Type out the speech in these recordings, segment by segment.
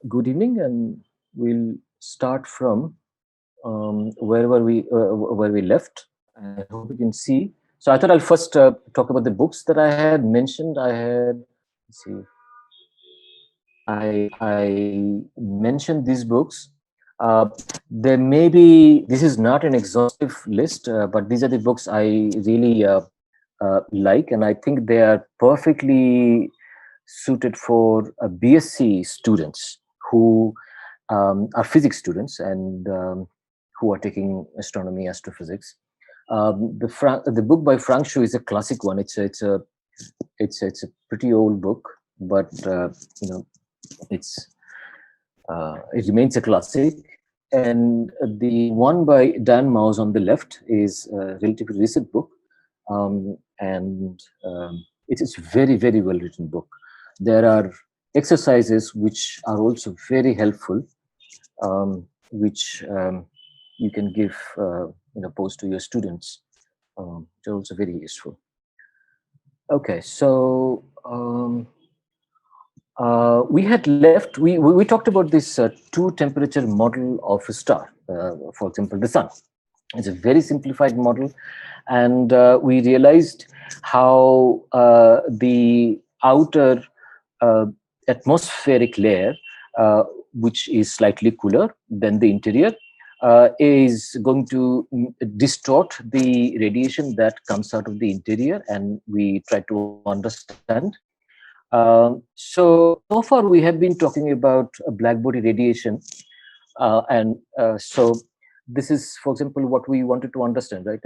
Good evening, and we'll start from where we left. I hope you can see. So I thought I'll first talk about the books that I had mentioned. Let's see, I mentioned these books. Uh, there may be, this is not an exhaustive list, but these are the books I really like, and I think they are perfectly suited for BSc students who are physics students and who are taking astronomy, astrophysics. The book by Frank Shu is a classic one. It's a pretty old book, but you know it remains a classic. And the one by Dan Maus on the left is a relatively recent book, and it's a very well written book. There are exercises which are also very helpful, which you can give post to your students. They're also very useful. Okay, so we had left. We talked about this two temperature model of a star. For example, the sun. It's a very simplified model, and we realized how the outer uh, atmospheric layer, which is slightly cooler than the interior, is going to distort the radiation that comes out of the interior, and we try to understand. So far we have been talking about black body radiation, and so this is, for example, what we wanted to understand, right?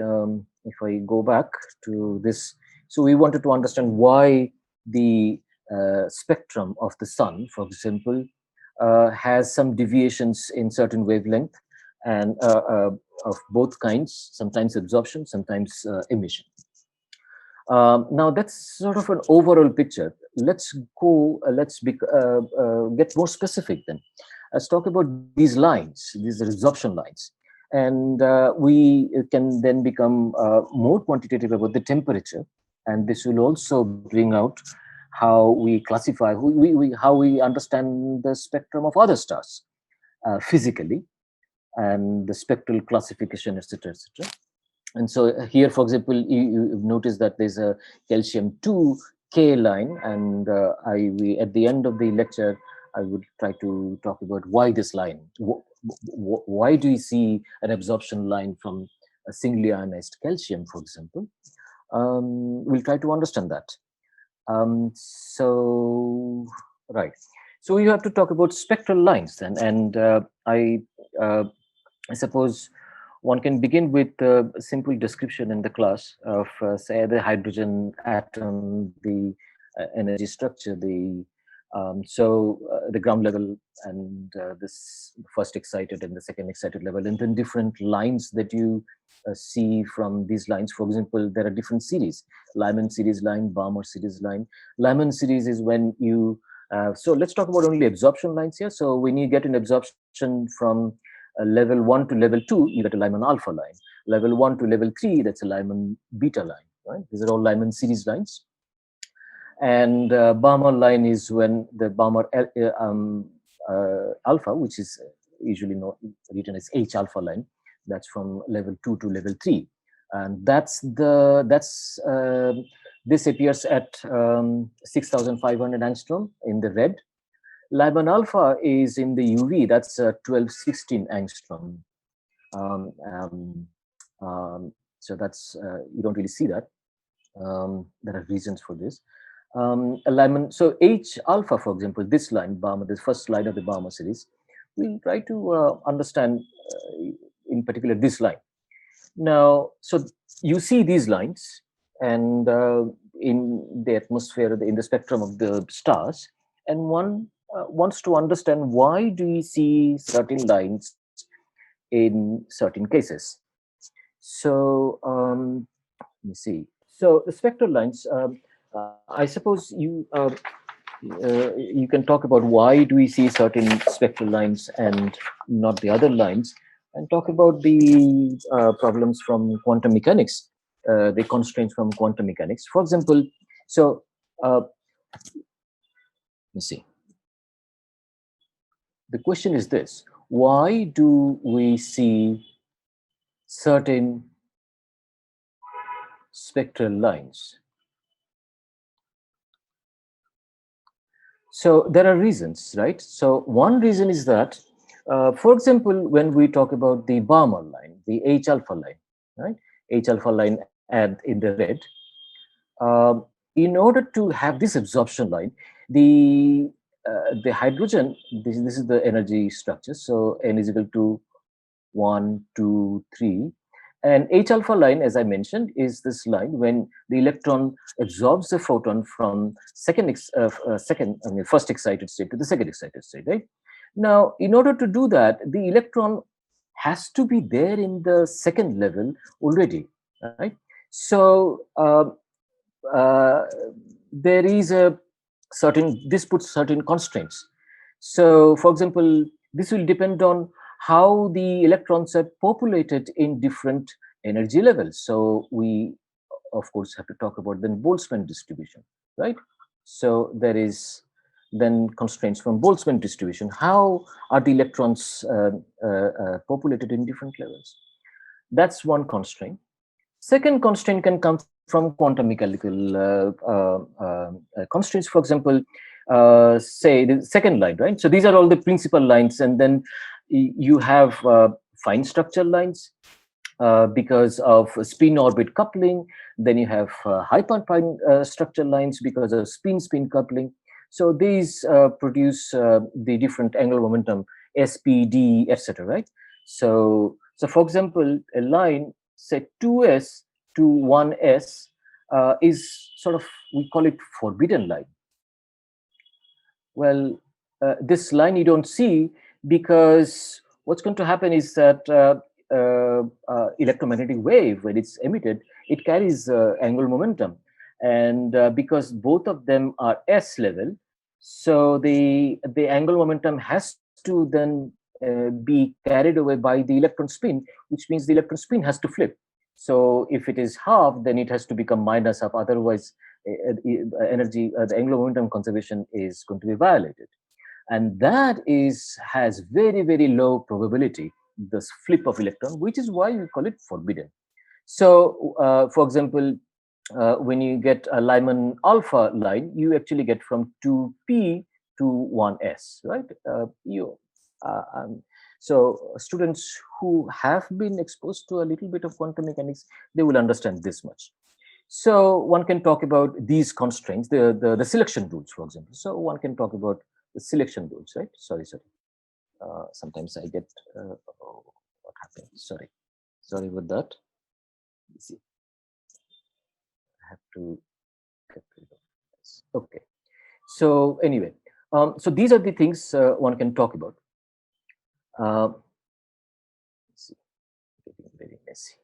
If I go back to this, so we wanted to understand why the spectrum of the sun, for example, has some deviations in certain wavelength, and of both kinds, sometimes absorption, sometimes emission. Now that's sort of an overall picture. Let's get more specific then. Let's talk about these lines, these absorption lines, and we can then become more quantitative about the temperature, and this will also bring out how we classify, how we understand the spectrum of other stars physically, and the spectral classification, etc., etc. And so here, for example, you notice that there's a calcium 2K line, and at the end of the lecture, I would try to talk about why this line. Why do you see an absorption line from a singly ionized calcium, for example? We'll try to understand that. Right. So we have to talk about spectral lines then, and uh, I suppose one can begin with a simple description in the class of, say, the hydrogen atom, the energy structure, the ground level, and this first excited and the second excited level, and then different lines that you see from these lines. For example, there are different series: Lyman series line, Balmer series line. Lyman series is when you so let's talk about only absorption lines here. So when you get an absorption from level 1 to level 2, you get a Lyman alpha line. Level 1 to level 3, that's a Lyman beta line. Right? These are all Lyman series lines. And Balmer line is when the Balmer alpha, which is usually written as H alpha line, that's from level 2 to level 3. And this appears at 6,500 angstrom in the red. Lyman alpha is in the UV, that's 1216 angstrom. Um, um, so that's you don't really see that. There are reasons for this. Alignment. So H alpha, for example, this line, Balmer, this first line of the Balmer series, we'll try to understand in particular this line. Now, so you see these lines, and in the atmosphere, in the spectrum of the stars, and one wants to understand why do you see certain lines in certain cases. So let me see. So the spectral lines, I suppose you can talk about why do we see certain spectral lines and not the other lines, and talk about the problems from quantum mechanics, the constraints from quantum mechanics. For example, so let me see. the question is this: why do we see certain spectral lines? So there are reasons, right? So one reason is that, for example, when we talk about the Balmer line, the H alpha line, right? H alpha line and in the red, in order to have this absorption line, the hydrogen, this is the energy structure. So N is equal to 1, 2, 3. And H alpha line, as I mentioned, is this line when the electron absorbs the photon from first excited state to the second excited state, right? Now, in order to do that, the electron has to be there in the second level already, right? So uh, there is a this puts certain constraints. So, for example, this will depend on how the electrons are populated in different energy levels. So we, of course, have to talk about then Boltzmann distribution, right? So there is then constraints from Boltzmann distribution. How are the electrons populated in different levels? That's one constraint. Second constraint can come from quantum mechanical constraints. For example, say the second line, right? So these are all the principal lines, and then you have fine structure lines because of spin orbit coupling. Then you have hyperfine structure lines because of spin-spin coupling. So these produce the different angular momentum, SPD, etc. Right? So for example, a line say 2s to 1s is sort of, we call it forbidden line. Well, this line you don't see because what's going to happen is that electromagnetic wave, when it's emitted, it carries angular momentum. And because both of them are S level, so the angular momentum has to then be carried away by the electron spin, which means the electron spin has to flip. So if it is half, then it has to become minus half. Otherwise, the angular momentum conservation is going to be violated, and that has very, very low probability, this flip of electron, which is why we call it forbidden. So for example, when you get a Lyman alpha line, you actually get from 2p to 1s, right? So students who have been exposed to a little bit of quantum mechanics, they will understand this much. So one can talk about these constraints, the selection rules, for example. So one can talk about the selection rules, right? Sorry. Sometimes I get, oh, what happened? Sorry about that. Let's see. I have to get rid of this. Okay. So anyway, so these are the things one can talk about. Let's see, getting very messy.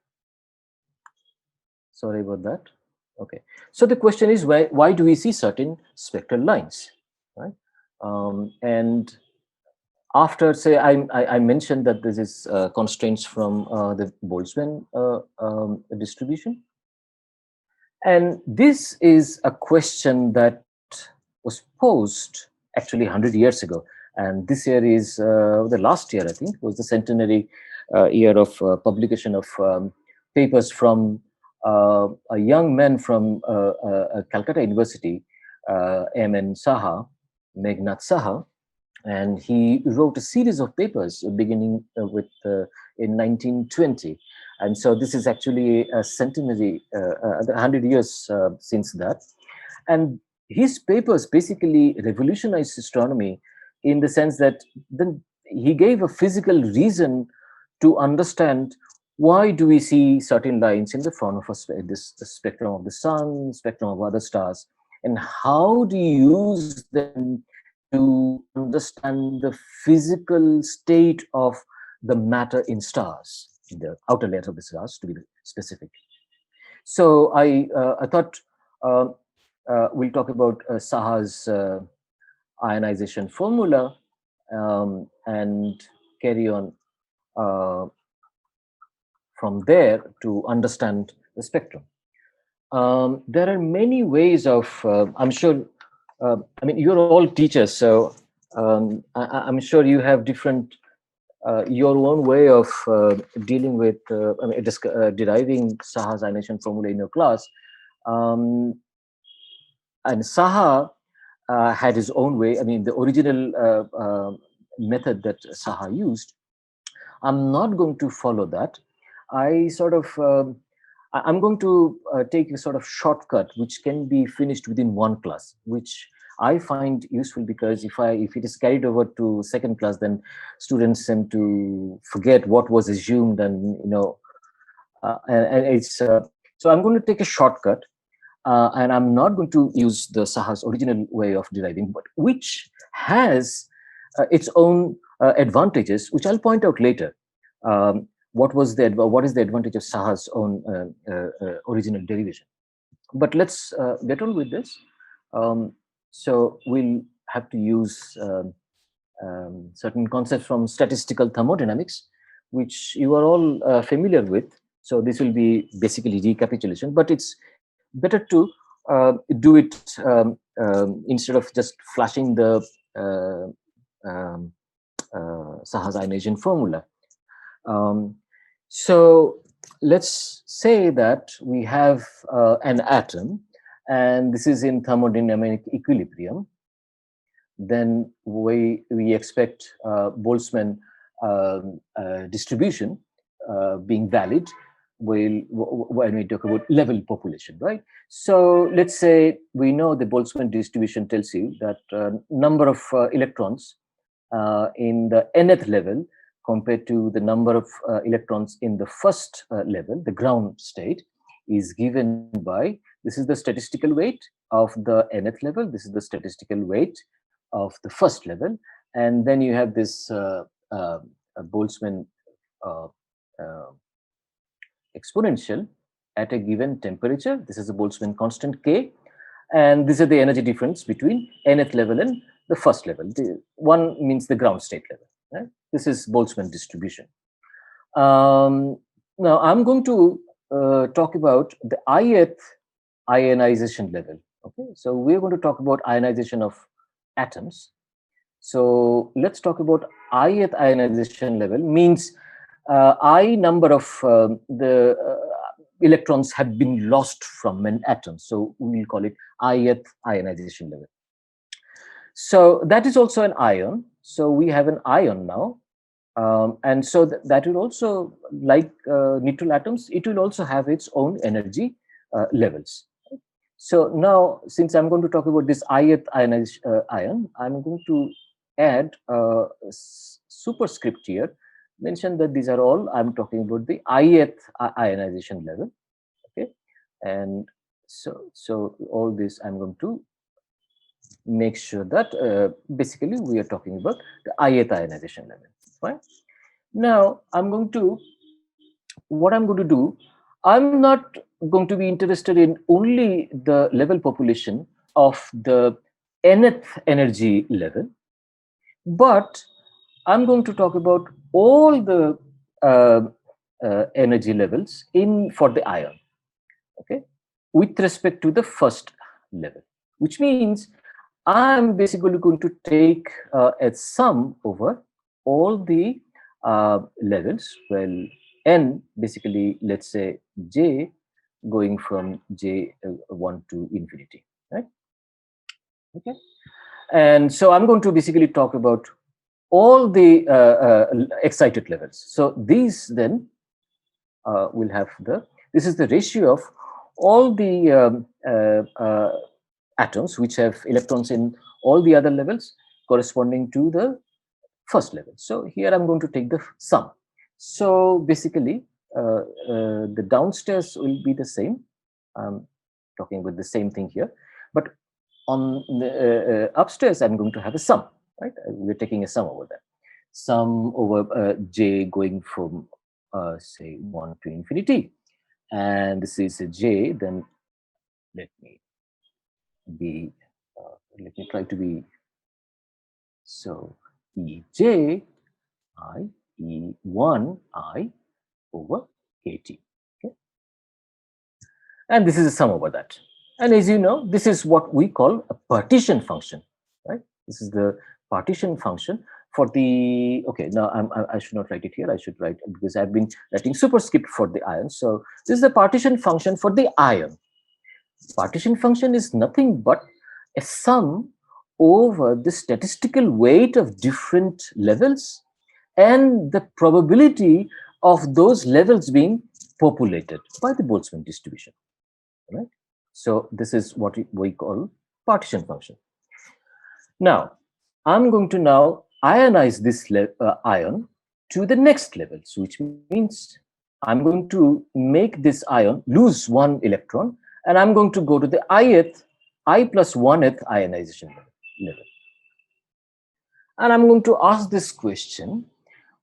Sorry about that. Okay. So the question is, why do we see certain spectral lines, right? And after, say, I mentioned that this is constraints from the Boltzmann distribution. And this is a question that was posed actually 100 years ago. And this year is the last year, I think, was the centenary year of publication of papers from a young man from Calcutta University, M.N. Saha, Meghnad Saha, and he wrote a series of papers beginning with in 1920. And so this is actually a centenary, 100 years since that. And his papers basically revolutionized astronomy in the sense that then he gave a physical reason to understand why do we see certain lines in the front of us, the spectrum of the sun, spectrum of other stars, and how do you use them to understand the physical state of the matter in stars, in the outer layers of the stars, to be specific. So I thought we'll talk about Saha's ionization formula and carry on from there to understand the spectrum. There are many ways of, I'm sure, I mean, you're all teachers, so I'm sure you have different your own way of dealing with deriving Saha's ionization formula in your class. Um, and Saha had his own way. I mean, the original method that Saha used, I'm not going to follow that. I sort of, I'm going to take a sort of shortcut which can be finished within one class, which I find useful because if it is carried over to second class, then students tend to forget what was assumed, and and it's so I'm going to take a shortcut, and I'm not going to use the Saha's original way of deriving, but which has its own advantages, which I'll point out later. What is the advantage of Saha's own original derivation? But let's get on with this. So we'll have to use certain concepts from statistical thermodynamics, which you are all familiar with. So this will be basically recapitulation, but it's better to do it instead of just flashing the um, Saha's ionization formula. Um, so let's say that we have an atom, and this is in thermodynamic equilibrium. Then we expect Boltzmann distribution being valid when we talk about level population, right? So let's say we know the Boltzmann distribution tells you that number of electrons in the nth level compared to the number of electrons in the first level, the ground state, is given by, this is the statistical weight of the nth level, this is the statistical weight of the first level, and then you have this Boltzmann uh, uh, exponential at a given temperature. This is the Boltzmann constant K, and this is the energy difference between nth level and the first level. The one means the ground state level. Right? This is Boltzmann distribution. Now I'm going to talk about the ith ionization level. Okay, so we're going to talk about ionization of atoms. So let's talk about ith ionization level. Means I number of the electrons have been lost from an atom. So we'll call it ith ionization level. So that is also an ion. So we have an ion now. And so that will also, like neutral atoms, it will also have its own energy levels. So now, since I'm going to talk about this ith ionized ion, I'm going to add a superscript here, mention that these are all, I'm talking about the ith ionization level. Okay, and so all this I'm going to make sure that basically we are talking about the ith ionization level. Right now, what I'm going to do, I'm not going to be interested in only the level population of the nth energy level, but I'm going to talk about all the energy levels for the ion, okay, with respect to the first level, which means I'm basically going to take a sum over all the levels. Well, n basically, let's say j going from j1 to infinity, right? Okay, and so I'm going to basically talk about all the excited levels. So these then will have this is the ratio of all the atoms which have electrons in all the other levels corresponding to the first level. So here I'm going to take the sum. So basically, the downstairs will be the same. I'm talking about the same thing here, but on the upstairs, I'm going to have a sum. Right? We're taking a sum over there. Sum over j going from say 1 to infinity, and this is a j. Then let me try to be so ej I E1 I over kt. Okay? And this is a sum over that. And as you know, this is what we call a partition function, right? This is the partition function for the, okay, now I should not write it here. I should write, because I've been writing superscript for the ion. So this is the partition function for the ion. Partition function is nothing but a sum over the statistical weight of different levels and the probability of those levels being populated by the Boltzmann distribution, right? So this is what we call partition function. Now, I'm going to now ionize this ion to the next levels, which means I'm going to make this ion lose one electron, and I'm going to go to the I plus 1th ionization level. And I'm going to ask this question,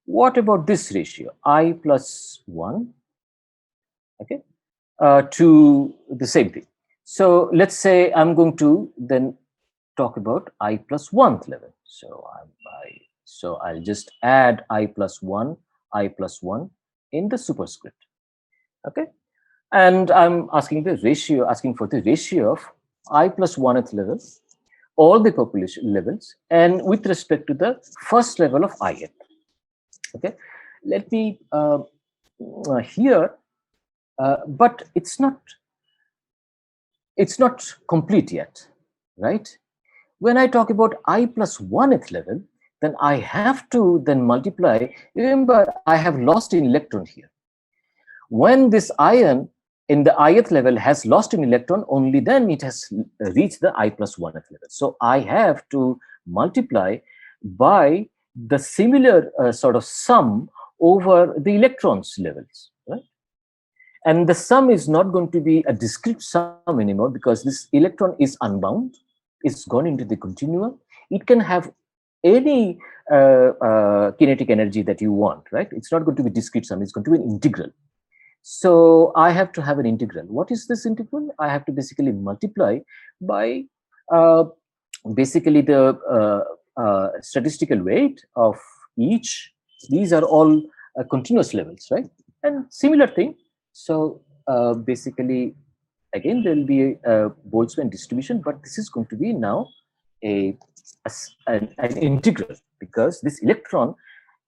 what about this ratio, I plus 1, okay, to the same thing. So let's say I'm going to then talk about I plus 1th level. So I'll just add I plus 1 in the superscript, okay? And I'm asking for the ratio of I plus 1th level, all the population levels, and with respect to the first level of ith. Okay, let me here, but it's not complete yet, right? When I talk about I plus 1th level, then I have to then multiply. Remember, I have lost an electron here. When this ion in the ith level has lost an electron, only then it has reached the I plus 1th level. So I have to multiply by the similar sort of sum over the electrons levels, right? And the sum is not going to be a discrete sum anymore, because this electron is unbound. It's gone into the continuum. It can have any kinetic energy that you want, right? It's not going to be discrete sum. It's going to be an integral. So I have to have an integral. What is this integral? I have to basically multiply by basically the statistical weight of each. These are all continuous levels, right? And similar thing. So basically, again, there will be a Boltzmann distribution, but this is going to be now an integral, because this electron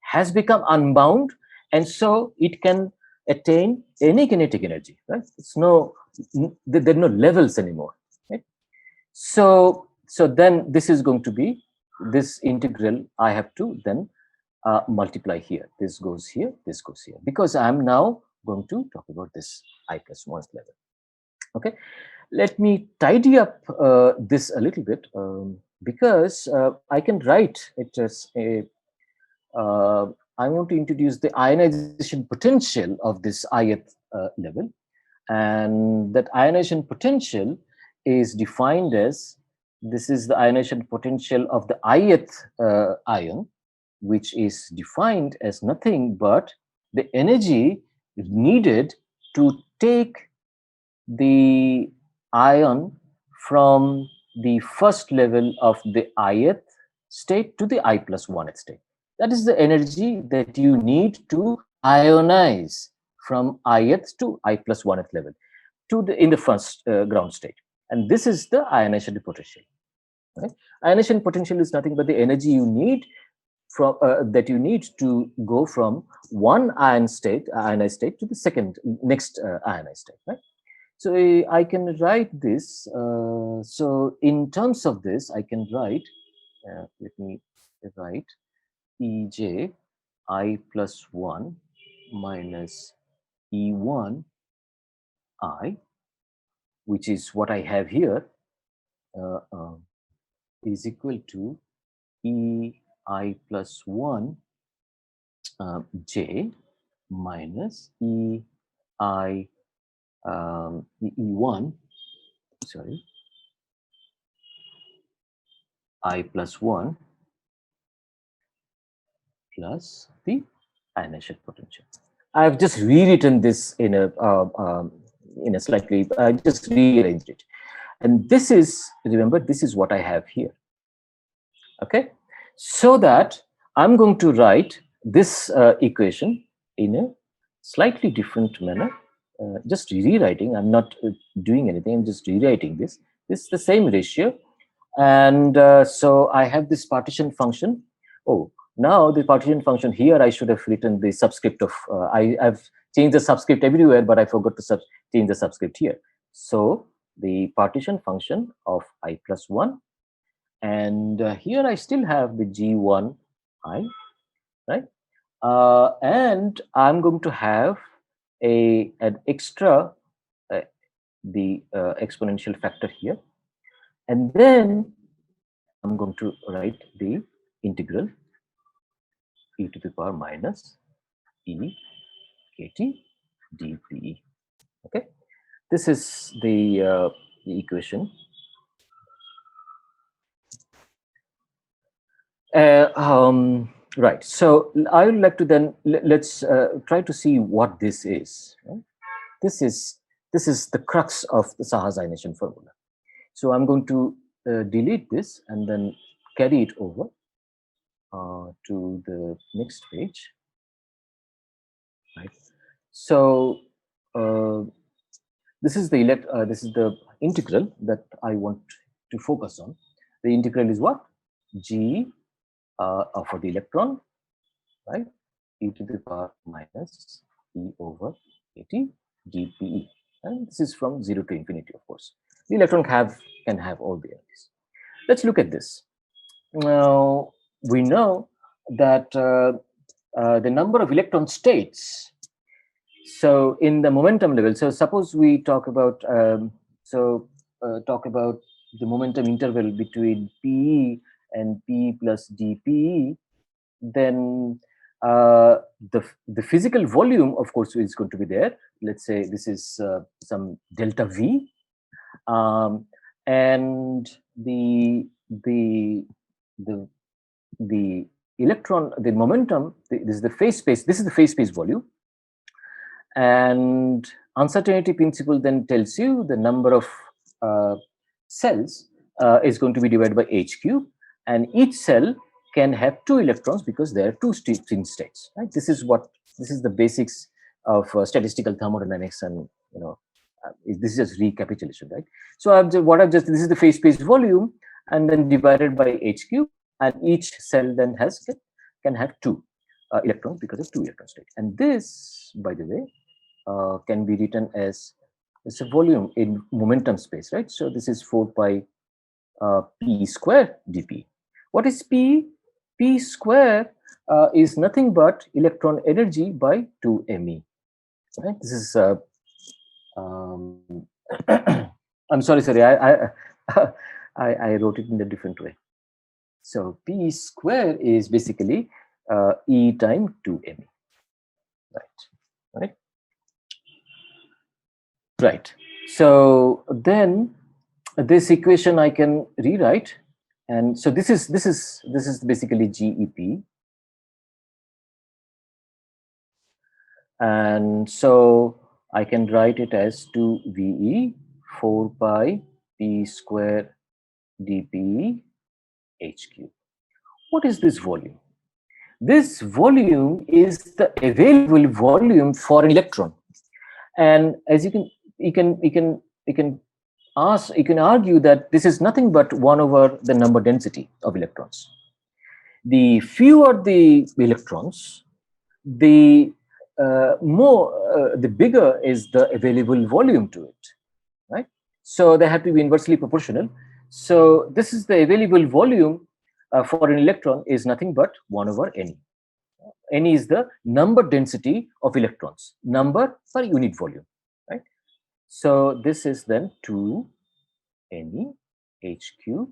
has become unbound, and so it can attain any kinetic energy, right? There are no levels anymore, right? So then this is going to be this integral. I have to then multiply here. This goes here, this goes here, because I'm now going to talk about this I plus 1th level. Okay, let me tidy up this a little bit, because I can write it as a I want to introduce the ionization potential of this ith level, and that ionization potential is defined as, this is the ionization potential of the ith ion, which is defined as nothing but the energy needed to take the ion from the first level of the ith state to the I plus 1th state. That is the energy that you need to ionize from ith to I plus 1th level in the first ground state. And this is the ionization potential. Right? Ionization potential is nothing but the energy you need from that you need to go from one ionized state to the next ionized state. Right? So I can write this. So in terms of this, I can write. Let me write Ej I plus 1 minus E1 I, which is what I have here, is equal to Ei plus 1 J minus E1, sorry, I plus 1 plus the ionization potential. I have just rewritten this in a slightly, I just rearranged it. And this is, remember, this is what I have here. Okay, so that I'm going to write this equation in a slightly different manner. Just rewriting, I'm not doing anything, I'm just rewriting this. This is the same ratio And so I have this partition function. Oh, now the partition function here, I should have written the subscript of, I've changed the subscript everywhere, but I forgot to change the subscript here. So the partition function of I plus 1, and here I still have the G1 I, right? And I'm going to have an extra, the exponential factor here. And then I'm going to write the integral e to the power minus e kt dpe. Okay, this is the equation. Right. So I would like to then let's try to see what this is. Right? This is the crux of the Sahajination formula. So I'm going to delete this and then carry it over to the next page. Right. So this is the integral that I want to focus on. The integral is what? G for the electron, right? E to the power minus E over kt dpe. And this is from 0 to infinity, of course. The electron can have all the energies. Let's look at this. Now, we know that the number of electron states, so in the momentum level, so suppose we talk about talk about the momentum interval between PE and P plus dPe, then the physical volume, of course, is going to be there. Let's say this is some delta V, and the electron, the momentum, this is the phase space. This is the phase space volume, and uncertainty principle then tells you the number of cells is going to be divided by h cube, and each cell can have 2 electrons because there are 2 spin states. Right? This is the basics of statistical thermodynamics, and this is just recapitulation, right? So this is the phase space volume, and then divided by h cube, and each cell then can have 2 electrons because of 2 electron states. And this, by the way, can be written as it's a volume in momentum space, right? So this is 4 pi p square dp. What is p? P square is nothing but electron energy by 2 me. Right? This is I'm sorry, I wrote it in a different way. So p square is basically E time 2 me. Right. So then this equation I can rewrite, and so this is basically GEP, and so I can write it as 2VE 4 pi p square dP h cube. What is this volume? This volume is the available volume for an electron, and as you can argue that this is nothing but 1 over the number density of electrons. The fewer the electrons, the bigger is the available volume to it, right? So they have to be inversely proportional. So this is the available volume for an electron is nothing but 1 over N. N is the number density of electrons, number per unit volume, right? So this is then 2 Ne h cube,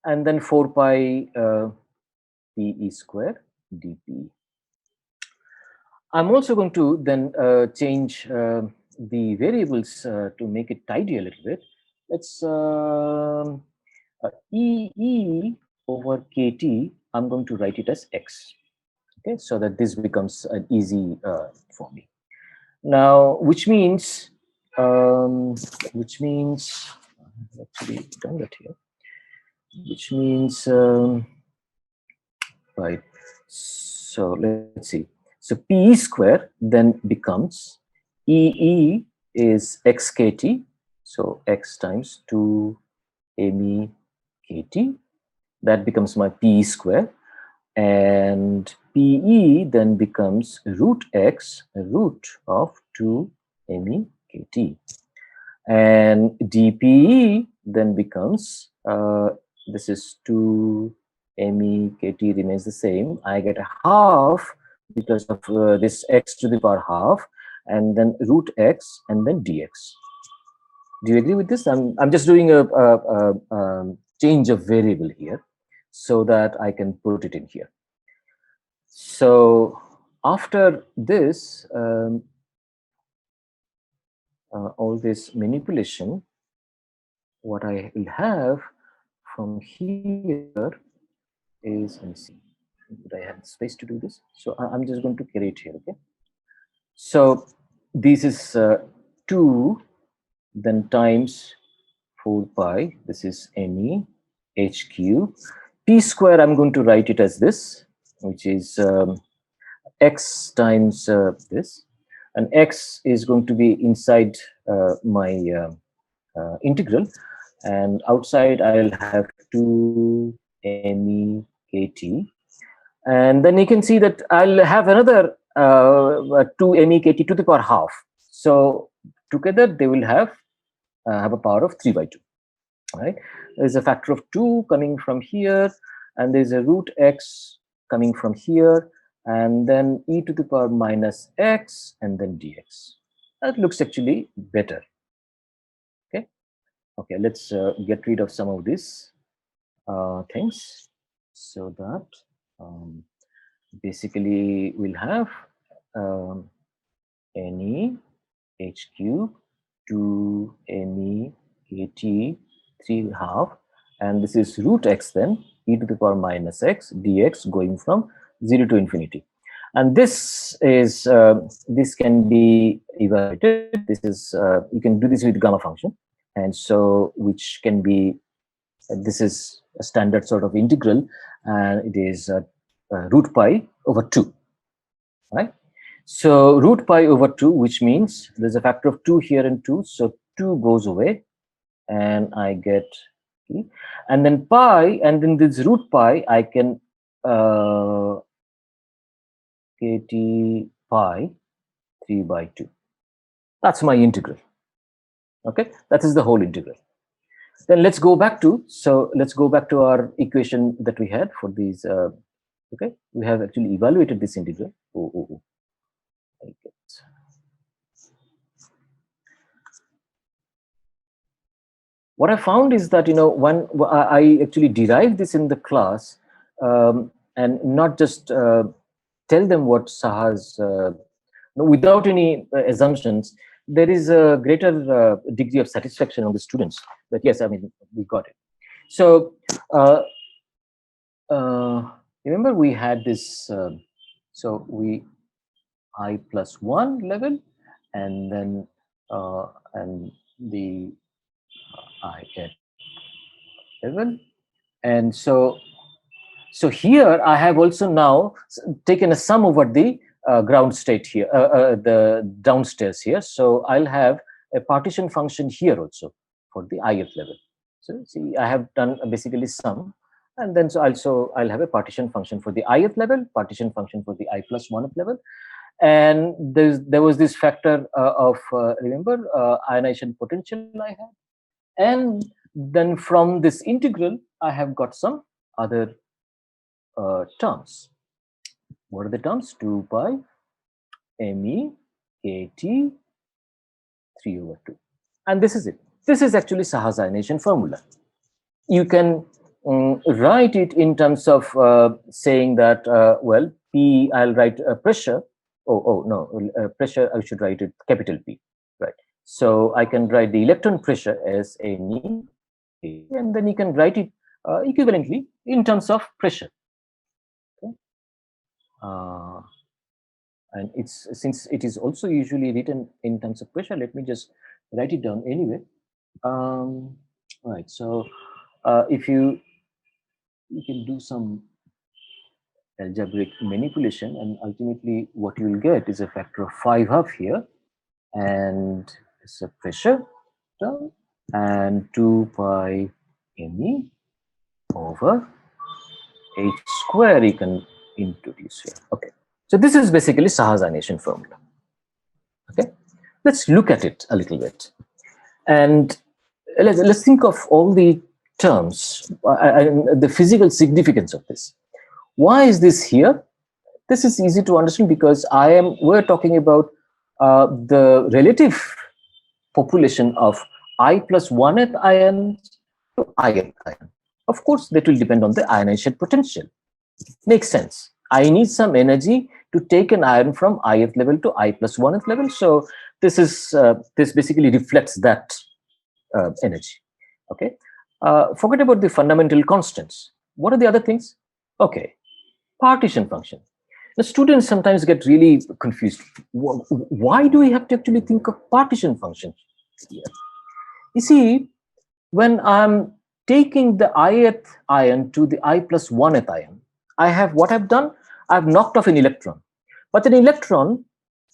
and then 4 pi Pe square dP. I'm also going to then change the variables to make it tidy a little bit. Let's E over KT, I'm going to write it as X. Okay, so that this becomes an easy for me. Now, which means actually done that here. Which means right. So let's see. So PE square then becomes EE is XKT. So X times 2 ME KT. That becomes my PE square. And PE then becomes root x, root of 2 ME KT. And DPE then becomes, this is 2 ME KT remains the same. I get a half because of this x to the power half, and then root x, and then dx. Do you agree with this? I'm just doing a change of variable here so that I can put it in here. So after this, all this manipulation, what I will have from here is, let me see, would I have space to do this? So I'm just going to carry it here, okay? So this is 2, then times 4 pi, this is ME HQ. P square, I'm going to write it as this, which is x times this, and x is going to be inside my integral, and outside I'll have 2 ME KT, and then you can see that I'll have another 2 ME KT to the power half. So together they will have a power of 3 by 2. Right? There's a factor of 2 coming from here, and there's a root x coming from here, and then e to the power minus x, and then dx. That looks actually better. Okay. Okay. Let's get rid of some of these things so that basically we'll have NE h cube 2 ME KT 3/2, and this is root x, then e to the power minus x dx, going from 0 to infinity. And this is this can be evaluated. This is you can do this with gamma function, and so which can be this is a standard sort of integral, and it is root pi over 2, right? So root pi over 2, which means there's a factor of 2 here and 2, so 2 goes away, and I get, and then pi, and then this root pi, I can KT pi 3 by 2. That's my integral. Okay, that is the whole integral. Then let's go back to, let's go back to our equation that we had for these. Okay, we have actually evaluated this integral. What I found is that, when I actually derived this in the class, and not just tell them what Saha's, without any assumptions, there is a greater degree of satisfaction on the students that yes, I mean, we got it. So remember we had this, so we I plus 1 level, and then and the I at level, and so here I have also now taken a sum over the ground state here, the downstairs here. So I'll have a partition function here also for the ith level. So see, I have done basically sum, and then so also I'll have a partition function for the ith level, partition function for the I plus 1th level, and there was this factor of remember ionization potential I had, and then from this integral I have got some other terms. What are the terms? 2 pi ME KT 3 over 2. And this is it. This is actually Saha's ionization formula. You can write it in terms of saying that, well, P, I'll write pressure. Pressure, I should write it capital P, right? So I can write the electron pressure as NE, and then you can write it equivalently in terms of pressure. Okay? And it's, since it is also usually written in terms of pressure, let me just write it down anyway. Right, so if you can do some algebraic manipulation, and ultimately what you will get is a factor of 5/2 here, and it's a pressure term, and 2 pi ME over H square you can introduce here. Okay, so this is basically Saha's ionization formula. Okay, let's look at it a little bit, and let's think of all the terms and the physical significance of this. Why is this here? This is easy to understand because we're talking about the relative population of I plus 1th ion to ith ion. Of course, that will depend on the ionization potential. Makes sense. I need some energy to take an ion from ith level to I plus 1th level. So this basically reflects that energy. Okay. Forget about the fundamental constants. What are the other things? Okay. Partition function. The students sometimes get really confused. Why do we have to actually think of partition function here? You see, when I'm taking the ith ion to the I plus 1th ion, I have what I've done? I've knocked off an electron. But an electron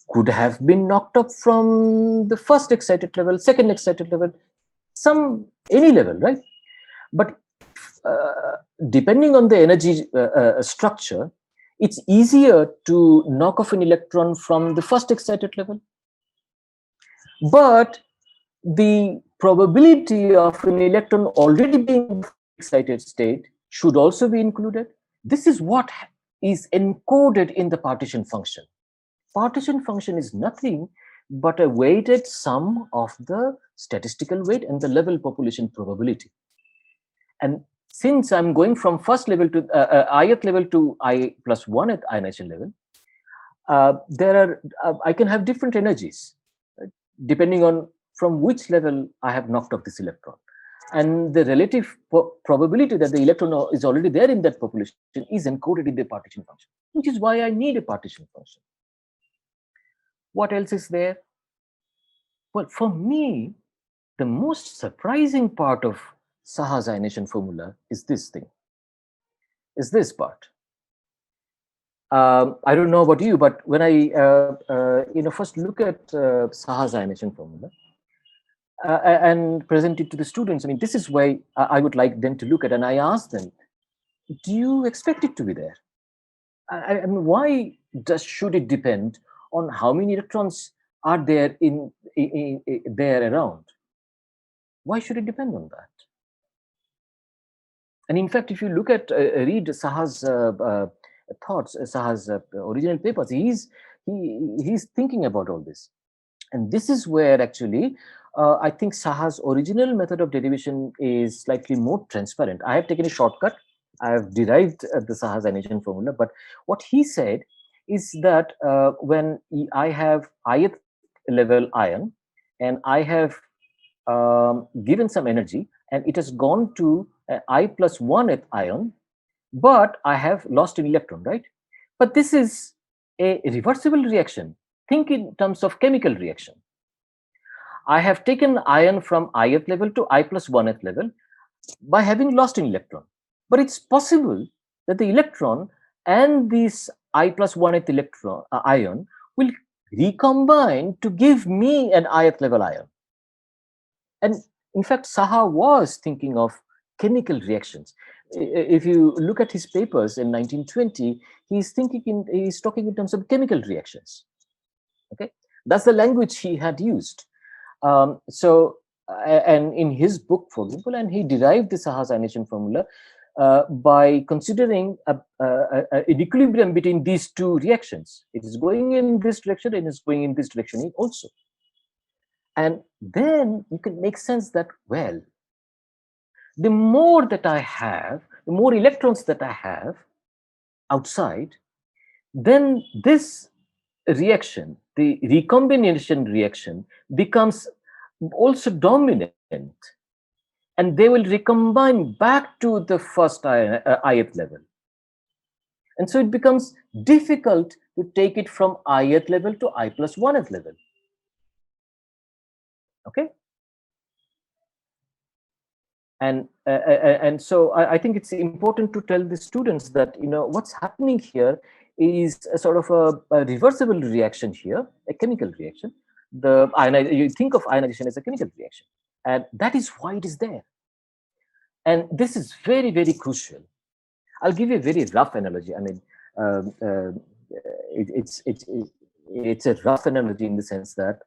could have been knocked off from the first excited level, second excited level, any level, right? But depending on the energy structure, it's easier to knock off an electron from the first excited level. But the probability of an electron already being in the excited state should also be included. This is what is encoded in the partition function. Partition function is nothing but a weighted sum of the statistical weight and the level population probability. And since I'm going from first level to ith level to I plus 1th ionization level, I can have different energies, right, depending on from which level I have knocked off this electron. And the relative probability that the electron is already there in that population is encoded in the partition function, which is why I need a partition function. What else is there? Well, for me, the most surprising part of Saha's ionization formula is this thing, is this part. I don't know about you, but when I first look at Saha's ionization formula and present it to the students, I mean, this is why I would like them to look at, and I ask them, do you expect it to be there? I mean, why should it depend on how many electrons are there there around? Why should it depend on that? And in fact, if you look at read Saha's thoughts, Saha's original papers, he's thinking about all this, and this is where actually I think Saha's original method of derivation is slightly more transparent. I have taken a shortcut. I have derived the Saha's ionization formula, but what he said is that when I have ith level ion and I have given some energy and it has gone to I plus 1th ion, but I have lost an electron, right? But this is a reversible reaction. Think in terms of chemical reaction. I have taken ion from ith level to I plus 1th level by having lost an electron. But it's possible that the electron and this I plus 1th electron ion will recombine to give me an ith level ion. And in fact, Saha was thinking of chemical reactions. If you look at his papers in 1920, he's talking in terms of chemical reactions. Okay, that's the language he had used. And in his book, for example, and he derived the Saha's ionization formula by considering an equilibrium between these two reactions. It is going in this direction and it's going in this direction also. And then you can make sense that, well, the more that I have, the more electrons that I have outside, then this reaction, the recombination reaction, becomes also dominant, and they will recombine back to the first ith level. And so it becomes difficult to take it from ith level to I plus 1th level. Okay. And so I think it's important to tell the students that, you know, what's happening here is a sort of a reversible reaction here, a chemical reaction. You think of ionization as a chemical reaction, and that is why it is there. And this is very, very crucial. I'll give you a very rough analogy. I mean, um, uh, it's a rough analogy in the sense that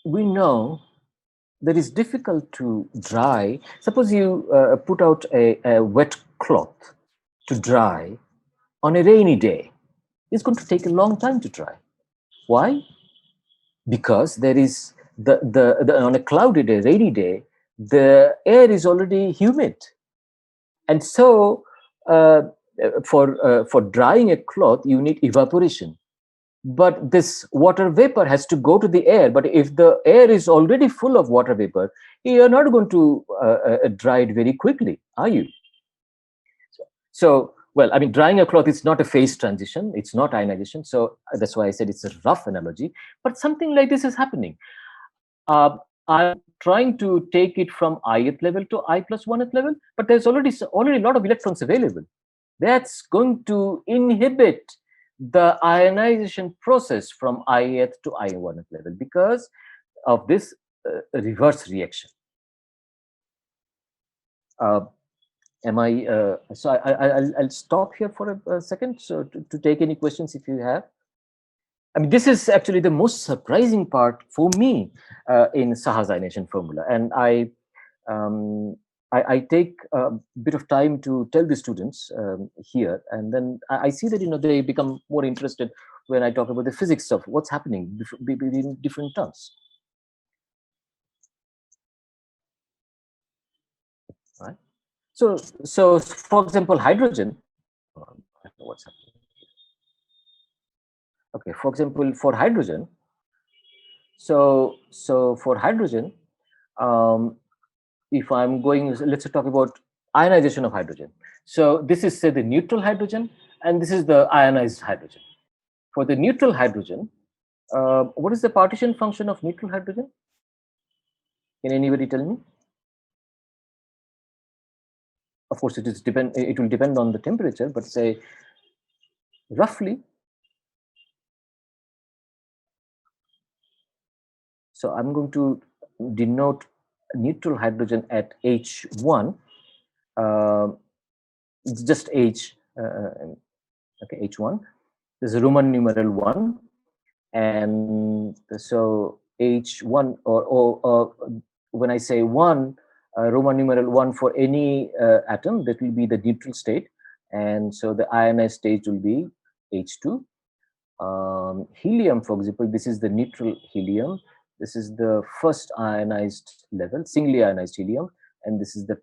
we know that it's difficult to dry. Suppose you put out a wet cloth to dry on a rainy day. It's going to take a long time to dry. Why? Because there is on a cloudy day, rainy day, the air is already humid, and so for drying a cloth, you need evaporation. But this water vapor has to go to the air. But if the air is already full of water vapor, you're not going to dry it very quickly, are you? So, well, I mean, drying a cloth is not a phase transition. It's not ionization. So that's why I said it's a rough analogy. But something like this is happening. I'm trying to take it from ith level to I plus 1th level, but there's already a lot of electrons available. That's going to inhibit the ionization process from ith to I1th level because of this reverse reaction. Am I? So I'll stop here for a second. So to take any questions if you have. I mean, this is actually the most surprising part for me in Saha's ionization formula, and I take a bit of time to tell the students here, and then I see that they become more interested when I talk about the physics of what's happening between different terms. Right. So for example, hydrogen. I don't know what's happening. Okay, for example, for hydrogen. So for hydrogen, if I'm going, let's talk about ionization of hydrogen. So this is, say, the neutral hydrogen, and this is the ionized hydrogen. For the neutral hydrogen, what is the partition function of neutral hydrogen? Can anybody tell me? Of course, it will depend on the temperature, but say roughly. So I'm going to denote neutral hydrogen at H1. It's just H. Okay, H1. There's a Roman numeral 1, and so H1 or when I say 1, Roman numeral 1 for any atom, that will be the neutral state, and so the ionized state will be H2. Helium, for example, this is the neutral helium. This is the first ionized level, singly ionized helium, and this is the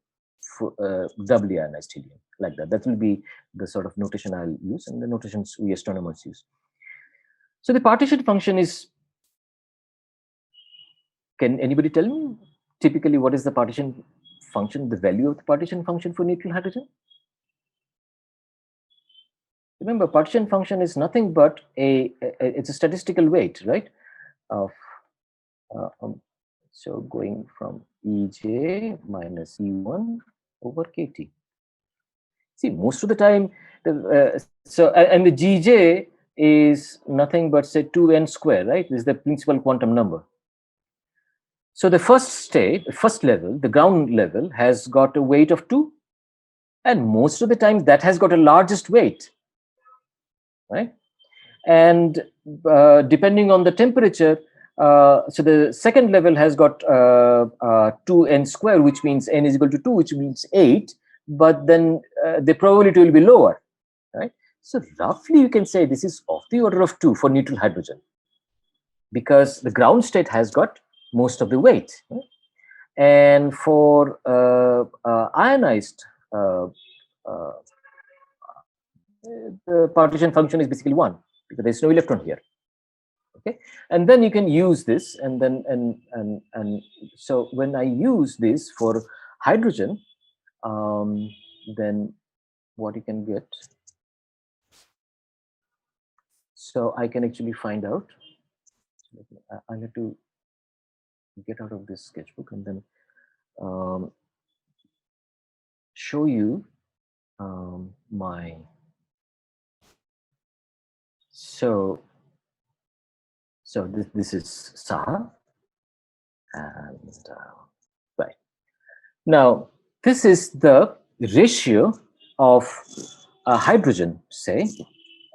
doubly ionized helium, like that. That will be the sort of notation I'll use, and the notations we astronomers use. So the partition function is, can anybody tell me typically what is the partition function, the value of the partition function for neutral hydrogen? Remember, partition function is nothing but it's a statistical weight, right? Of so going from Ej minus E1 over KT. See, most of the time, and the Gj is nothing but, say, 2n square, right? This is the principal quantum number. So the first state, first level, the ground level, has got a weight of 2, and most of the time that has got a largest weight, right? And depending on the temperature, so the second level has got 2n square, which means n is equal to 2, which means 8, but then the probability will be lower, right? So roughly you can say this is of the order of 2 for neutral hydrogen, because the ground state has got most of the weight, right? And for ionized, the partition function is basically 1, because there's no electron here. Okay, and then you can use this, and then and so when I use this for hydrogen, then what you can get, so I can actually find out. I have to get out of this sketchbook and then show you my, so this is Saha, and right now this is the ratio of hydrogen, say,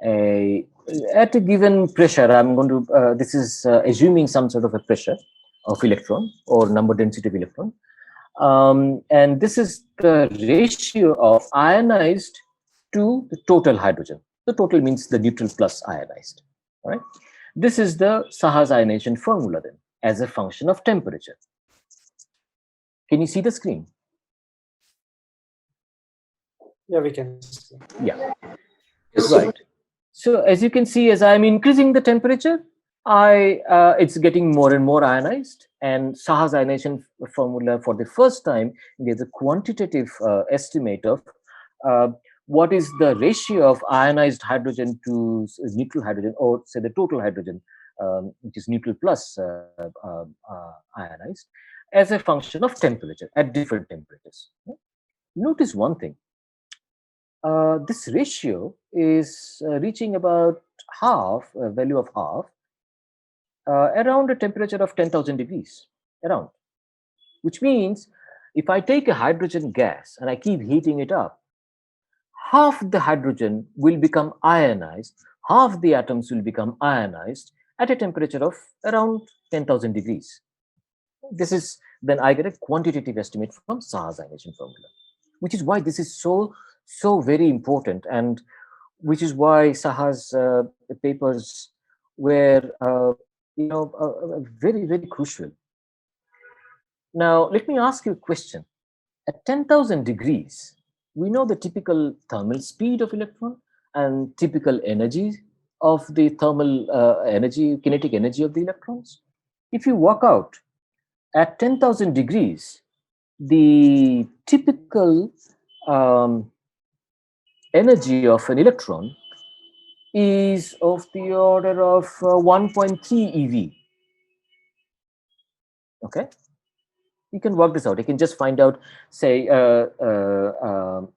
at a given pressure. I'm going to, this is assuming some sort of a pressure of electron or number density of electron. And this is the ratio of ionized to the total hydrogen. The total means the neutral plus ionized. All right. This is the Saha's ionization formula then, as a function of temperature. Can you see the screen? Yeah, we can see. Yeah. Right. So as you can see, as I'm increasing the temperature, it's getting more and more ionized. And Saha's ionization formula for the first time gives a quantitative estimate of what is the ratio of ionized hydrogen to neutral hydrogen, or say the total hydrogen, which is neutral plus ionized, as a function of temperature at different temperatures. Notice one thing. This ratio is reaching about half, a value of half, around a temperature of 10,000 degrees, around. Which means if I take a hydrogen gas and I keep heating it up, half the hydrogen will become ionized, half the atoms will become ionized at a temperature of around 10,000 degrees. This is, then I get a quantitative estimate from Saha's ionization formula, which is why this is so very important, and which is why Saha's papers were very crucial. Now let me ask you a question. At 10,000 degrees, we know the typical thermal speed of electron and typical energy of the thermal kinetic energy of the electrons. If you work out at 10,000 degrees, the typical energy of an electron is of the order of 1.3 eV. Okay, you can work this out. You can just find out, say, so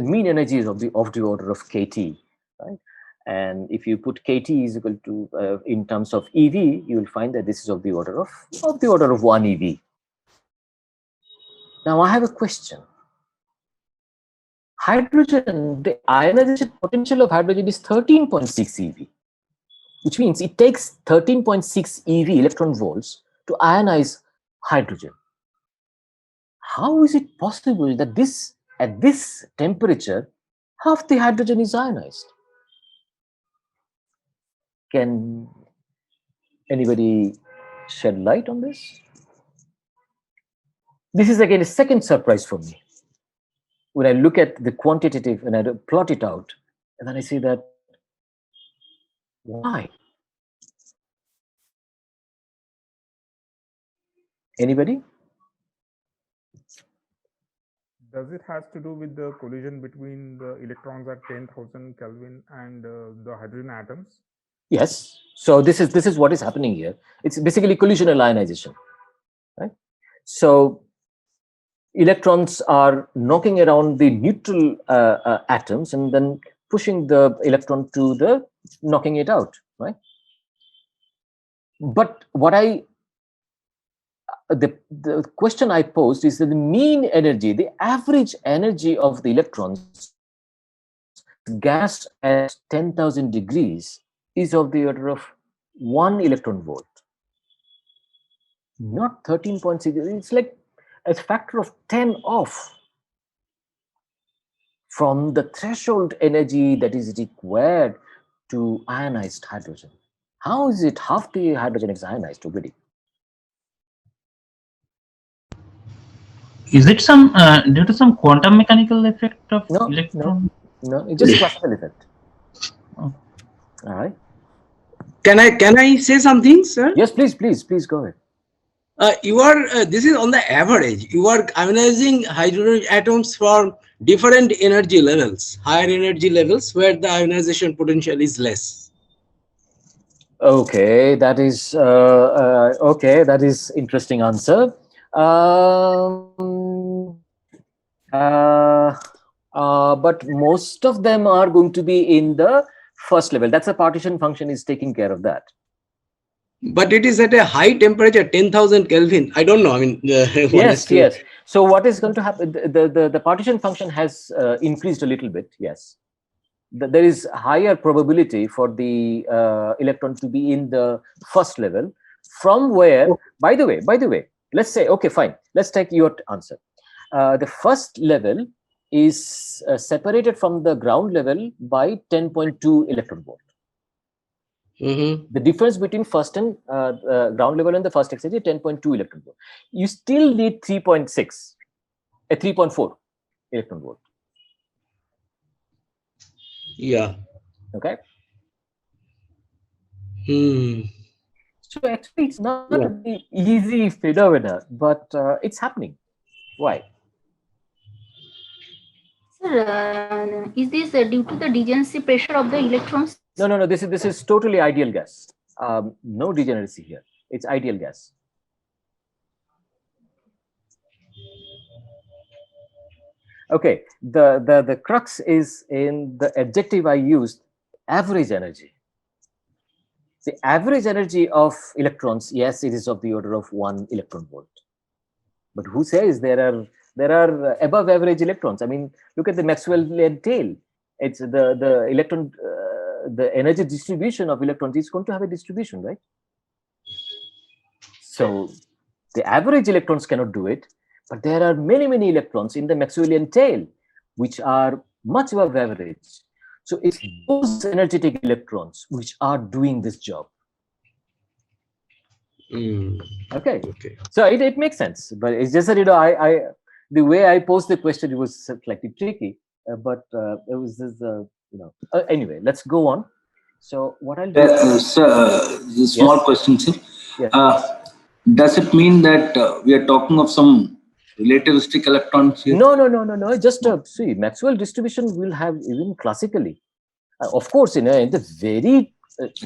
mean energy is of the order of kT, right? And if you put kT is equal to in terms of eV, you will find that this is of the order of 1 eV. Now I have a question. Hydrogen, the ionization potential of hydrogen is 13.6 eV, which means it takes 13.6 eV electron volts to ionize hydrogen. How is it possible that at this temperature, half the hydrogen is ionized? Can anybody shed light on this? This is again a second surprise for me. When I look at the quantitative and I plot it out, and then I see that, why? Anybody? Does it has to do with the collision between the electrons at 10,000 Kelvin and the hydrogen atoms? Yes. So this is what is happening here. It's basically collisional ionization, right? So electrons are knocking around the neutral atoms and then pushing the electron to the knocking it out, right? But what the question I posed is that the mean energy, the average energy of the electrons, gas at 10,000 degrees is of the order of 1 electron volt, not 13.6. It's like a factor of 10 off from the threshold energy that is required to ionized hydrogen. How is it half the hydrogen is ionized already? Is it some due to some quantum mechanical effect of electron? No, it's just classical effect. Oh. All right. Can I say something, sir? Yes, please go ahead. This is on the average. You are ionizing hydrogen atoms for different energy levels, higher energy levels where the ionization potential is less. Okay, that is okay. That is interesting answer. But most of them are going to be in the first level. That's a partition function is taking care of that. But it is at a high temperature, 10,000 Kelvin. I don't know. I mean, Yes, honestly. yes. So what is going to happen? The partition function has increased a little bit. Yes, there is higher probability for the electron to be in the first level, from where. By the way, let's say, okay, fine. Let's take your answer. The first level is separated from the ground level by 10.2 electron volt. Mhm. The difference between first and ground level and the first exchange is 10.2 electron volt. You still need 3.6, 3.4 electron volt. Yeah. Okay. So actually, it's not a very easy phenomena, but it's happening. Why? Sir, is this due to the degeneracy pressure of the electrons? No. This is totally ideal gas. No degeneracy here. It's ideal gas. Okay. The crux is in the adjective I used, average energy. The average energy of electrons, yes, it is of the order of 1 electron volt. But who says there are above average electrons? I mean, look at the Maxwellian tail. It's the electron, the energy distribution of electrons is going to have a distribution, right? So the average electrons cannot do it, but there are many electrons in the Maxwellian tail which are much above average. So it's those energetic electrons which are doing this job. Okay. So it makes sense, but it's just that, I the way I posed the question, it was slightly tricky, but it was this, anyway, let's go on. So what I'll do, sir, small question, sir. Yes. Does it mean that we are talking of some relativistic electrons here? No. Just see, Maxwell distribution will have even classically. Of course, in the very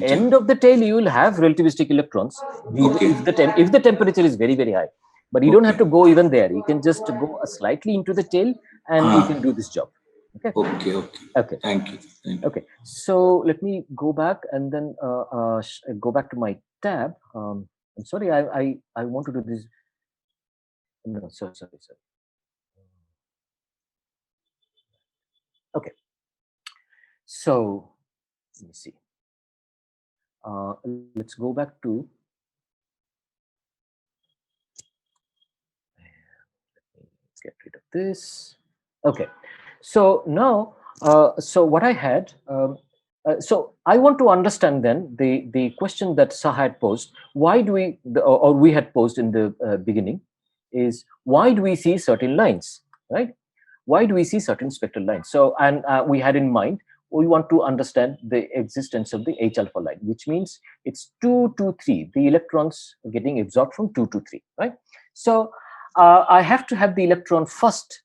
end of the tail, you will have relativistic electrons if the temperature is very high. But you don't have to go even there. You can just go slightly into the tail, and you can do this job. Okay. Thank you. Okay. So let me go back and then go back to my tab. I'm sorry. I want to do this. No, sorry. Okay. So let me see. Let's go back to. Let me get rid of this. Okay. So now, so what I had. So I want to understand then the question that Saha had posed. Why do we, or we had posed in the beginning, is why do we see certain lines, right? Why do we see certain spectral lines? So, and we had in mind, we want to understand the existence of the H alpha line, which means it's 2 to 3. The electrons are getting absorbed from 2 to 3, right? So I have to have the electron first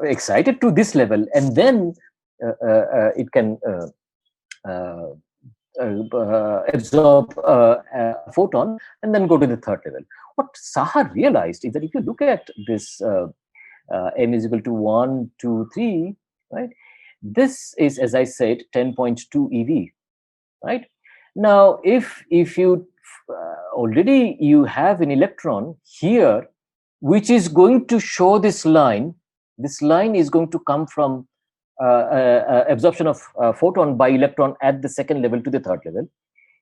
excited to this level, and then it can absorb a photon and then go to the third level. What Saha realized is that if you look at this m is equal to 1, 2, 3, right? This is, as I said, 10.2 eV, right? Now, if you already you have an electron here, which is going to show this line is going to come from absorption of photon by electron at the second level to the third level.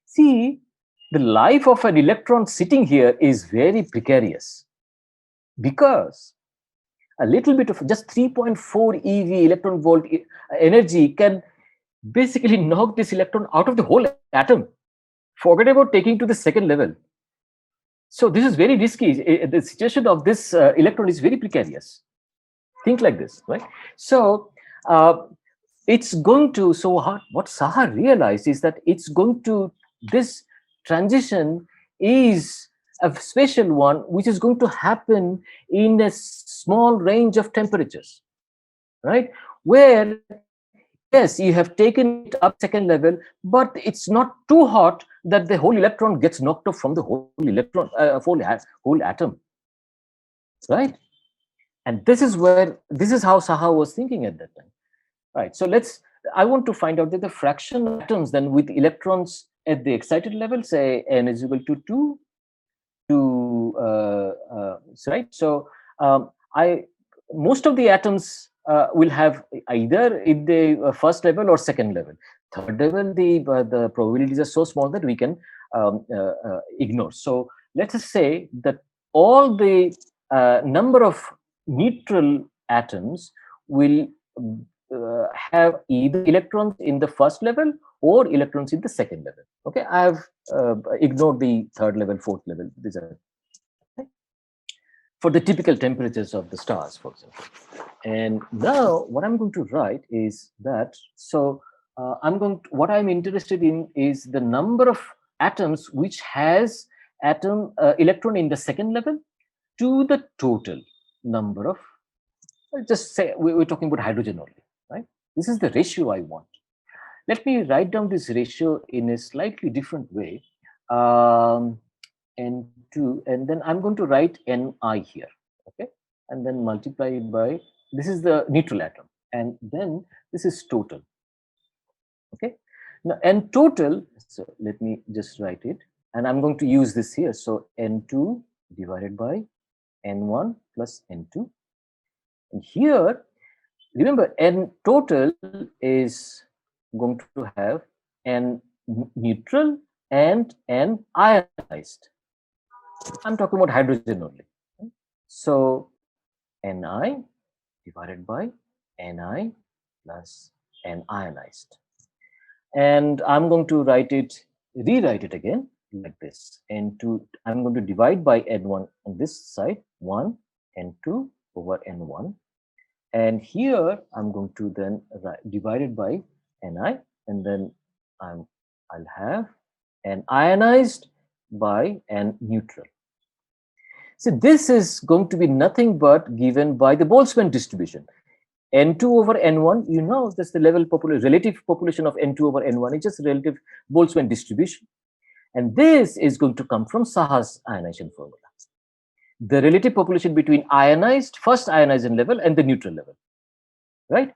See, the life of an electron sitting here is very precarious, because a little bit of just 3.4 eV electron volt energy can basically knock this electron out of the whole atom. Forget about taking to the second level. So this is very risky. The situation of this electron is very precarious. Think like this, right? So it's going to, so what Saha realized is that it's going to, this transition is a special one, which is going to happen in a small range of temperatures, right? Where, yes, you have taken it up second level, but it's not too hot that the whole electron gets knocked off from the whole electron, whole atom, right? And this is how Saha was thinking at that time, right? So I want to find out that the fraction of atoms then with electrons at the excited level, say n is equal to 2 to right. So most of the atoms will have either in the first level or second level. Third level, the probabilities are so small that we can ignore. So let us say that all the number of neutral atoms will have either electrons in the first level or electrons in the second level. Okay, I have ignored the third level, fourth level. These are for the typical temperatures of the stars, for example. And now what I'm going to write is that, so what I'm interested in is the number of atoms which has electron in the second level to the total number of, just say we're talking about hydrogen only, right? This is the ratio I want. Let me write down this ratio in a slightly different way. N2, and then I'm going to write Ni here, okay? And then multiply it by, this is the neutral atom, and then this is total, okay? Now, N total, so let me just write it, and I'm going to use this here. So N2 divided by N1 plus N2. And here, remember, N total is going to have N neutral and N ionized. I'm talking about hydrogen only. So Ni divided by Ni plus N ionized. And I'm going to rewrite it again like this. N2, I'm going to divide by N1 on this side, 1, N2 over N1. And here I'm going to then divide it by Ni, and then I'll have N ionized by N neutral. So this is going to be nothing but given by the Boltzmann distribution. N2 over N1, you know, that's the relative population of N2 over N1 is just relative Boltzmann distribution. And this is going to come from Saha's ionization formula. The relative population between first ionization level and the neutral level, right?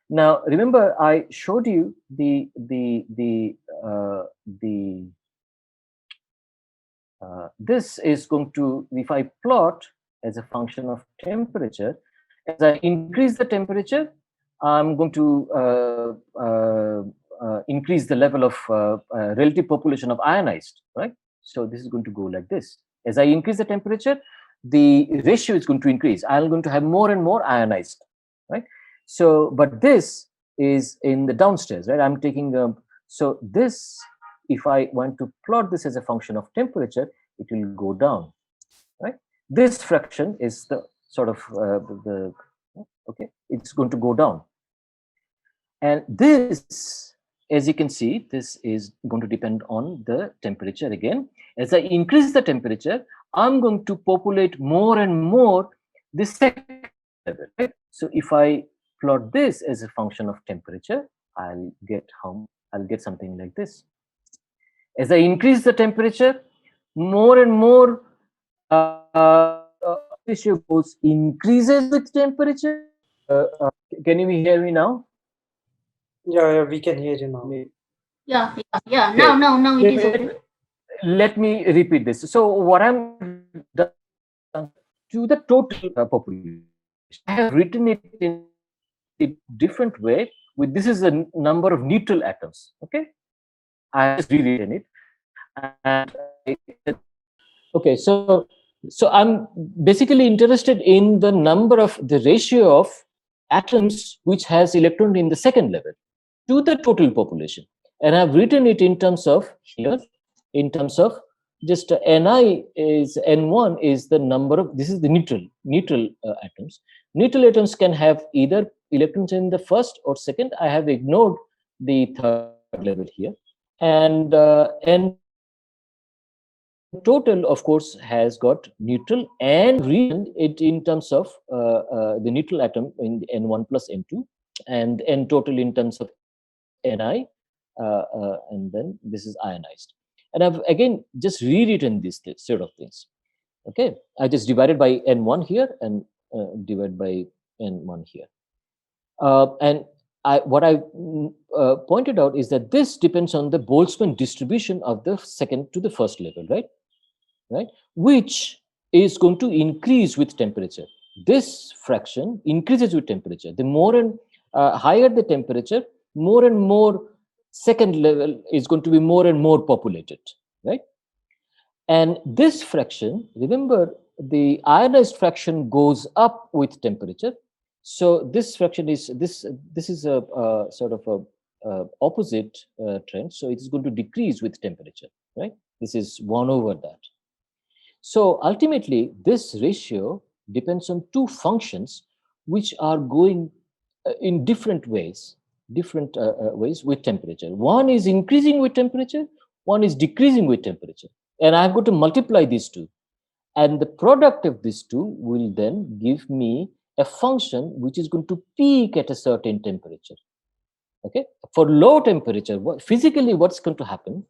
Now, remember, I showed you this is going to, if I plot as a function of temperature, as I increase the temperature, I'm going to increase the level of relative population of ionized, right? So this is going to go like this. As I increase the temperature, the ratio is going to increase. I'm going to have more and more ionized, right? So, but this is in the downstairs, right? I'm taking, so this, if I want to plot this as a function of temperature, it will go down, right? This fraction is the sort of, okay, it's going to go down. And this, as you can see, this is going to depend on the temperature again. As I increase the temperature, I'm going to populate more and more the second level, right? So if I plot this as a function of temperature, I'll get something like this. As I increase the temperature, more and more ratio increases with temperature. Can you hear me now? Yeah, we can hear you now. Yeah. Now it is okay. Let me repeat this. So what I'm done to the total population, I have written it in a different way. With this is the number of neutral atoms. Okay, I have just rewritten it. And okay, so I'm basically interested in the number of the ratio of atoms which has electron in the second level to the total population, and I've written it in terms of here, in terms of just Ni is N1 is the number of, this is the neutral atoms. Neutral atoms can have either electrons in the first or second. I have ignored the third level here, and N total, of course, has got neutral, and written it in terms of the neutral atom in N1 plus N2, and N total in terms of Ni, and then this is ionized. And I've again just rewritten this sort of things. Okay, I just divided by N1 here and divide by N1 here. And what I pointed out is that this depends on the Boltzmann distribution of the second to the first level, right? Which is going to increase with temperature. This fraction increases with temperature. The more and higher the temperature, more and more second level is going to be more and more populated, right? And this fraction, remember, the ionized fraction goes up with temperature. So this fraction is this is a sort of a opposite trend. So it is going to decrease with temperature, right? This is 1 over that. So ultimately, this ratio depends on two functions which are going in different ways with temperature. One is increasing with temperature, one is decreasing with temperature. And I'm going to multiply these two. And the product of these two will then give me a function which is going to peak at a certain temperature. Okay? For low temperature, physically what's going to happen?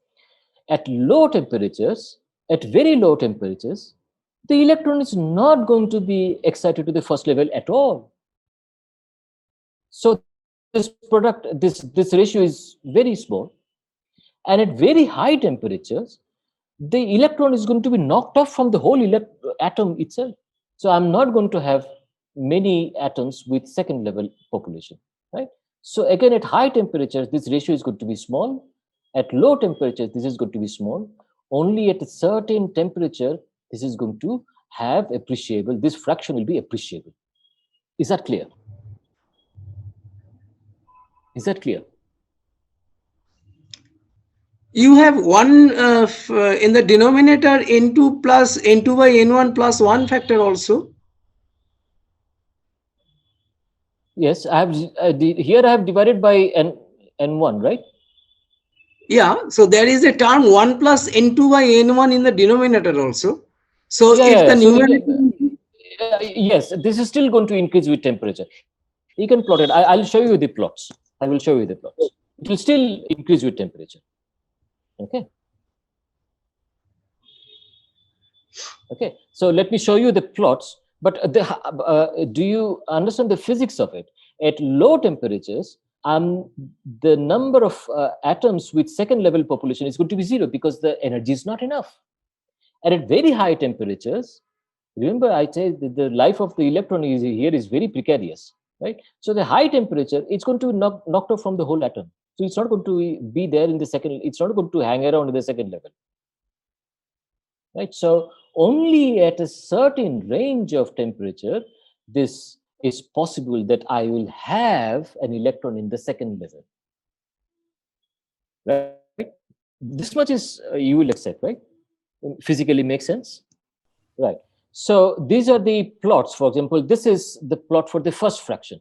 At low temperatures, at very low temperatures, the electron is not going to be excited to the first level at all. So this product, this ratio is very small. And at very high temperatures, the electron is going to be knocked off from the whole atom itself. So I'm not going to have many atoms with second level population, right? So again, at high temperatures, this ratio is going to be small. At low temperatures, this is going to be small. Only at a certain temperature, this is going to have appreciable, this fraction will be appreciable. Is that clear? Is that clear? You have one in the denominator n2 plus n2 by n1 plus 1 factor also. Yes, I have here I have divided by n1, right? Yeah, so there is a term 1 plus n2 by n1 in the denominator also. So if the numerator... yes, this is still going to increase with temperature. You can plot it. I'll show you the plots. I will show you the plots. It will still increase with temperature. Okay. Okay. So let me show you the plots. But do you understand the physics of it? At low temperatures, the number of atoms with second level population is going to be 0 because the energy is not enough. And at very high temperatures, remember I said that the life of the electron here is very precarious, right? So the high temperature, it's going to be knocked off from the whole atom. So it's not going to be there in the second, it's not going to hang around in the second level, right? So only at a certain range of temperature, this is possible that I will have an electron in the second level, right? This much is you will accept, right? Physically makes sense, right? So these are the plots. For example, this is the plot for the first fraction.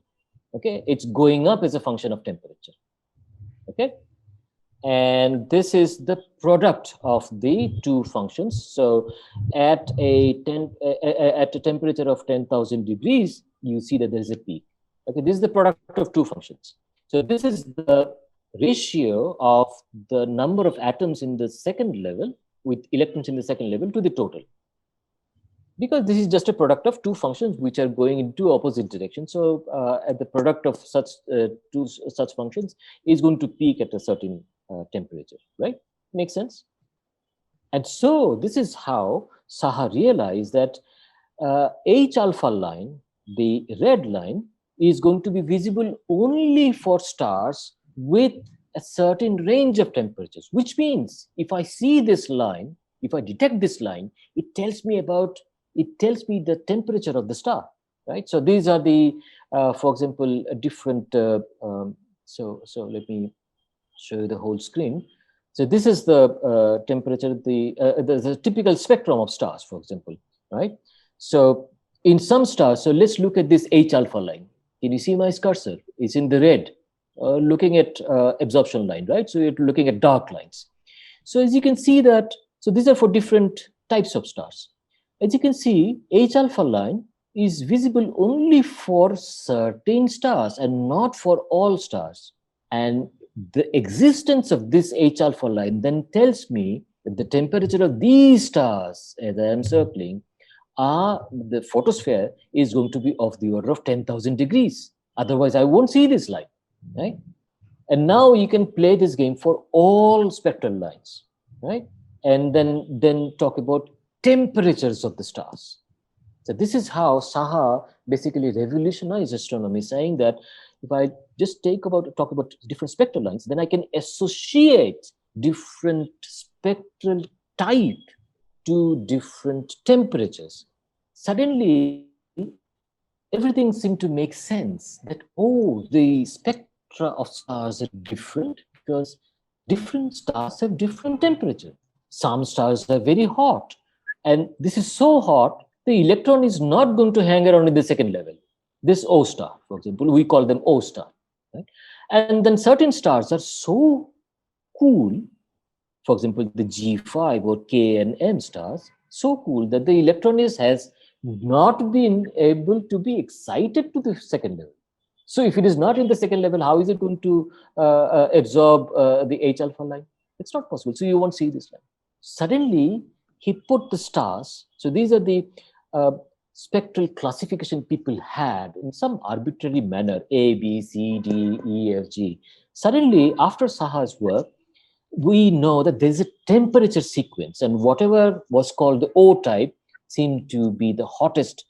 Okay, it's going up as a function of temperature. Okay, and this is the product of the two functions. So at a temperature of 10,000 degrees, you see that there is a peak. Okay, this is the product of two functions. So this is the ratio of the number of atoms in the second level with electrons in the second level to the total. Because this is just a product of two functions which are going in two opposite directions. So the product of such two such functions is going to peak at a certain temperature, right? Makes sense? And so this is how Saha realized that H alpha line, the red line, is going to be visible only for stars with a certain range of temperatures, which means if I see this line, if I detect this line, it tells me the temperature of the star, right? So these are the, for example, different, so let me show you the whole screen. So this is the temperature, the typical spectrum of stars, for example, right? So in some stars, so let's look at this H alpha line. Can you see my cursor? It's in the red, looking at absorption line, right? So you're looking at dark lines. So as you can see that, so these are for different types of stars. As you can see, H alpha line is visible only for certain stars and not for all stars. And the existence of this H alpha line then tells me that the temperature of these stars, as I am circling, the photosphere is going to be of the order of 10,000 degrees. Otherwise, I won't see this line. right? And now you can play this game for all spectral lines, right? And then talk about temperatures of the stars. So this is how Saha basically revolutionized astronomy, saying that if I just talk about different spectral lines, then I can associate different spectral type to different temperatures. Suddenly, everything seemed to make sense that, oh, the spectra of stars are different because different stars have different temperature. Some stars are very hot, and this is so hot, the electron is not going to hang around in the second level. This O star, for example, we call them O star. Right? And then certain stars are so cool, for example, the G5 or K and M stars, so cool that the electron has not been able to be excited to the second level. So if it is not in the second level, how is it going to absorb the H alpha line? It's not possible. So you won't see this line. Suddenly, he put the stars. So these are the spectral classification people had in some arbitrary manner, A, B, C, D, E, F, G. Suddenly, after Saha's work, we know that there's a temperature sequence, and whatever was called the O type seemed to be the hottest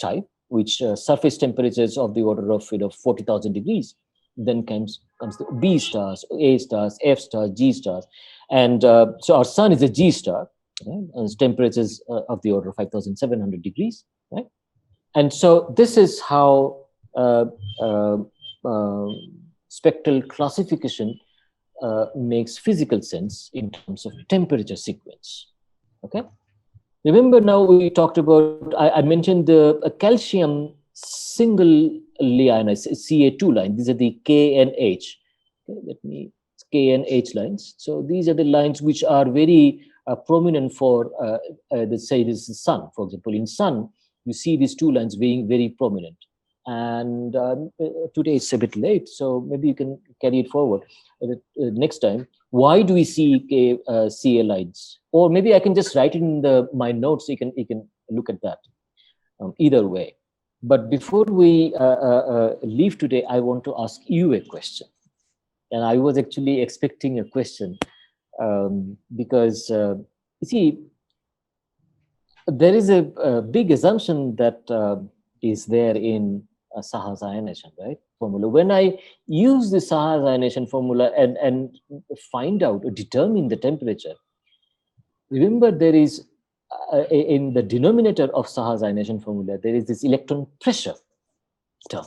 type, which surface temperatures of the order of 40,000 degrees. Then comes the B stars, A stars, F stars, G stars, and so our sun is a G star, right? And its temperatures of the order of 5,700 degrees, right? And so this is how spectral classification makes physical sense in terms of temperature sequence. Okay. Remember, now we talked about, I mentioned the calcium singly ionized Ca2 line. These are the K and H. Okay, let me K and H lines. So these are the lines which are very prominent for let's say this is sun. For example, in sun, you see these two lines being very prominent. And today it's a bit late, so maybe you can carry it forward next time. Why do we see Ca lines? Or maybe I can just write it in my notes, so you can look at that. Either way. But before we leave today, I want to ask you a question. And I was actually expecting a question because, you see, there is a big assumption that is there in Saha's ionization, right? Formula. When I use the Saha's ionization formula and find out or determine the temperature, remember there is in the denominator of Saha's ionization formula, there is this electron pressure term.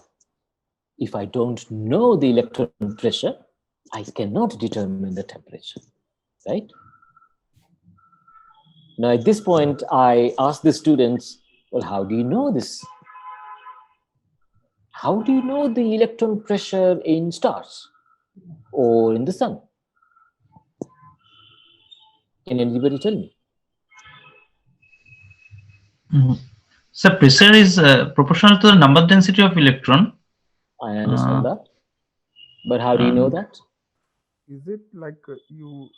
If I don't know the electron pressure, I cannot determine the temperature, right? Now, at this point, I ask the students, well, how do you know this? How do you know the electron pressure in stars or in the sun? Can anybody tell me? So pressure is proportional to the number density of electron. I understand that. But how do you know that? Is it like you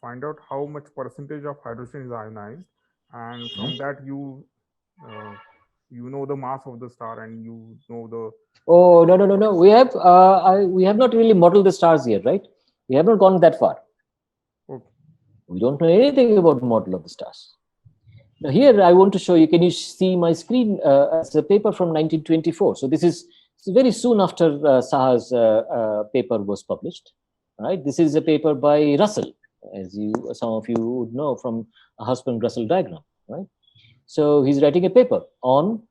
find out how much percentage of hydrogen is ionized, and from that you know the mass of the star, and you know the. Oh, no. We have not really modeled the stars yet, right? We have not gone that far. Okay. We don't know anything about model of the stars. Now here I want to show you, can you see my screen? It's a paper from 1924. So this is very soon after Saha's paper was published, right? This is a paper by Russell, as some of you would know from a Husband-Russell diagram, right? So he's writing a paper on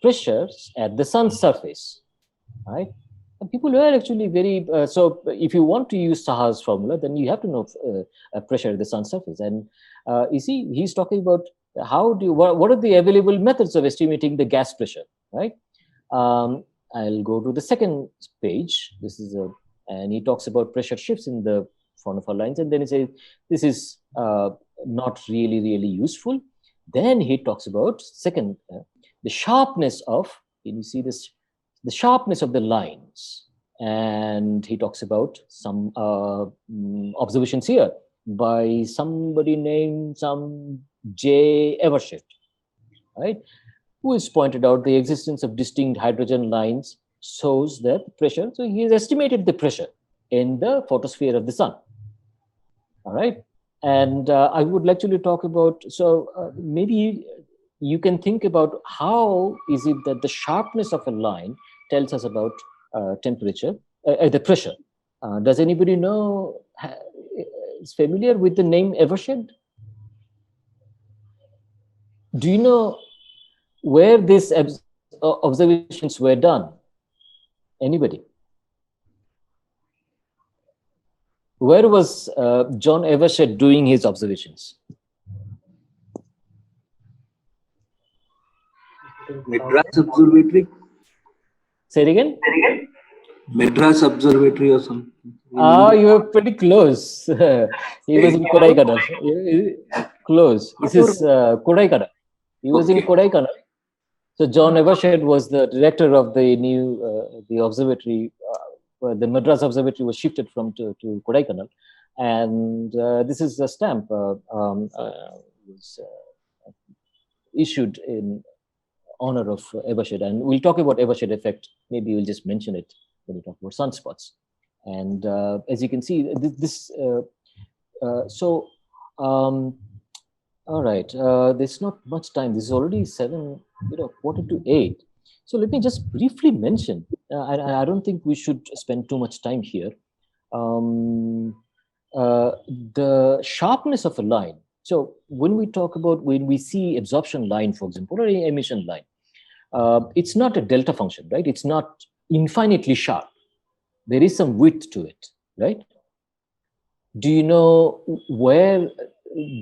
pressures at the sun's surface, right? And people were actually very, so if you want to use Saha's formula, then you have to know pressure at the sun's surface. And you see, he's talking about what are the available methods of estimating the gas pressure, right? I'll go to the second page. And he talks about pressure shifts in the Fraunhofer lines, and then he says this is not really useful. Then he talks about second, the sharpness of, can you see this? The sharpness of the lines, and he talks about some observations here by somebody named J. Evershed, right? Who has pointed out the existence of distinct hydrogen lines shows the pressure. So he has estimated the pressure in the photosphere of the sun. All right. And I would like to talk about, so maybe you can think about how is it that the sharpness of a line tells us about temperature, the pressure. Does anybody know, is familiar with the name Evershed? Do you know where these observations were done? Anybody? Where was John Evershed doing his observations? Madras Observatory? Say it again. Madras Observatory or something. You were pretty close. He was in Kodaikanal. Close. This is Kodaikanal. He was in Okay. Kodaikanal. So John Evershed was the director of the new the observatory. The Madras Observatory was shifted from to Kodaikanal, and this is a stamp was issued in honor of Evershed, and we'll talk about Evershed effect. Maybe we'll just mention it when we talk about sunspots. And as you can see, all right, there's not much time. This is already 7:45. So let me just briefly mention, I don't think we should spend too much time here. The sharpness of a line. So when we see absorption line, for example, or emission line, it's not a delta function, right? It's not infinitely sharp. There is some width to it, right? Do you know where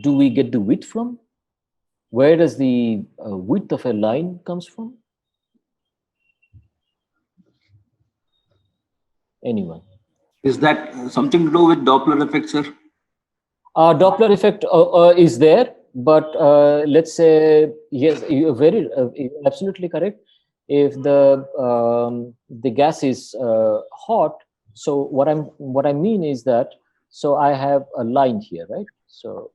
do we get the width from? Where does the width of a line comes from? Anyone? Is that something to do with Doppler effect, sir? Doppler effect is there, but let's say, yes, you're absolutely correct. If the gas is hot, so what I mean is that, so I have a line here, right? So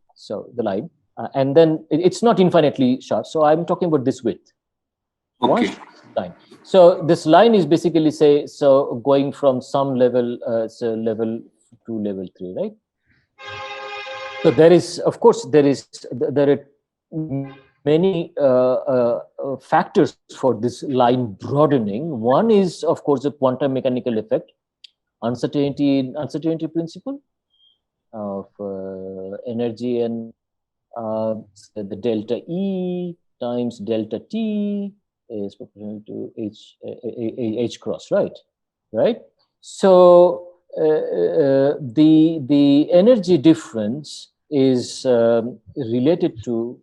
the line, and then it's not infinitely sharp. So I'm talking about this width. Okay. Line. So this line is basically going from some level, so level 2, level 3, right? So there is, of course, there are many factors for this line broadening. One is, of course, the quantum mechanical effect, uncertainty principle of energy, and the delta E times delta T is proportional to H cross, right? So the energy difference is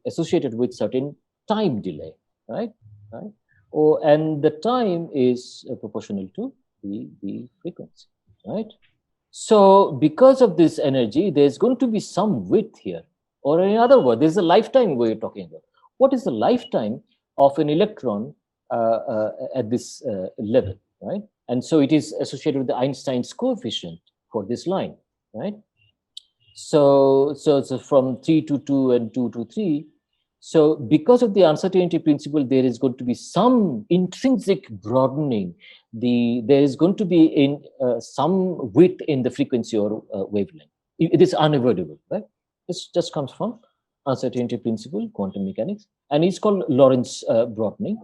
associated with certain time delay, right? And the time is proportional to the frequency, right? So because of this energy, there's going to be some width here, or in other words, there's a lifetime we're talking about. What is the lifetime of an electron at this level, right? And so it is associated with the Einstein's coefficient for this line, right? So from 3 to 2 and 2 to 3. So because of the uncertainty principle, there is going to be some intrinsic broadening. There is going to be some width in the frequency or wavelength. It is unavoidable, right? This just comes from uncertainty principle, quantum mechanics, and it's called Lorentz broadening.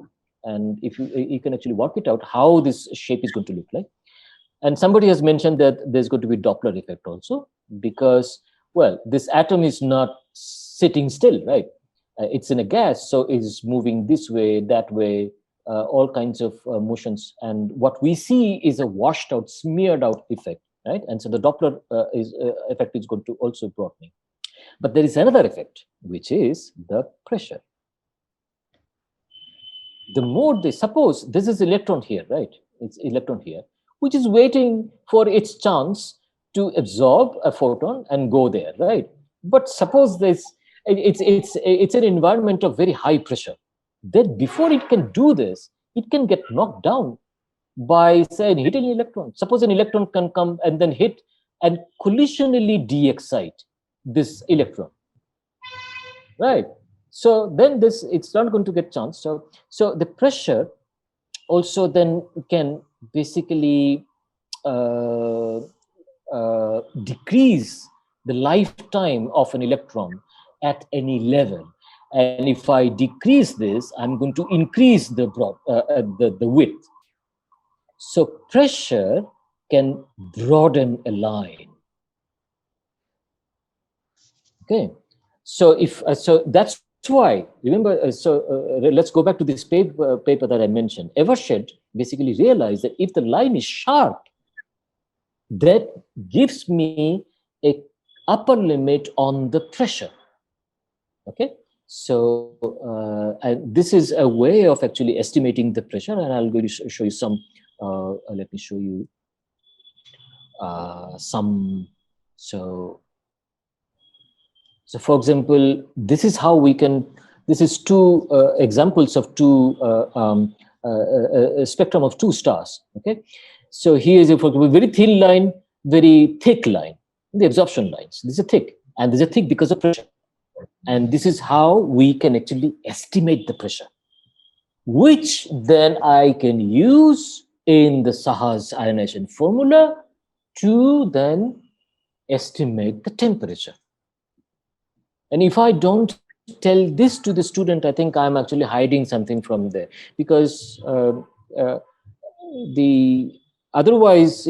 And if you can actually work it out, how this shape is going to look like. And somebody has mentioned that there's going to be Doppler effect also, because, well, this atom is not sitting still, right? It's in a gas, so it's moving this way, that way, all kinds of motions. And what we see is a washed out, smeared out effect, right? And so the Doppler effect is going to also broadening. But there is another effect, which is the pressure. The more suppose this is electron here, right? It's electron here, which is waiting for its chance to absorb a photon and go there, right? But suppose it's an environment of very high pressure. Then before it can do this, it can get knocked down by, say, hitting an electron. Suppose an electron can come and then hit and collisionally de-excite this electron, right? So then it's not going to get chance. So the pressure also then can basically decrease the lifetime of an electron at any level. And if I decrease this, I'm going to increase the width. So pressure can broaden a line. Okay, so if so, that's why, remember. Let's go back to this paper that I mentioned. Evershed basically realized that if the line is sharp, that gives me a upper limit on the pressure. Okay, so and this is a way of actually estimating the pressure, and I'll go to show you some. Let me show you some. So for example, this is how we can. This is two examples of a spectrum of two stars. Okay, so here is a very thin line, very thick line. The absorption lines. These are thick, and these are thick because of pressure. And this is how we can actually estimate the pressure, which then I can use in the Saha's ionization formula to then estimate the temperature. And if I don't tell this to the student, I think I'm actually hiding something from there, because otherwise,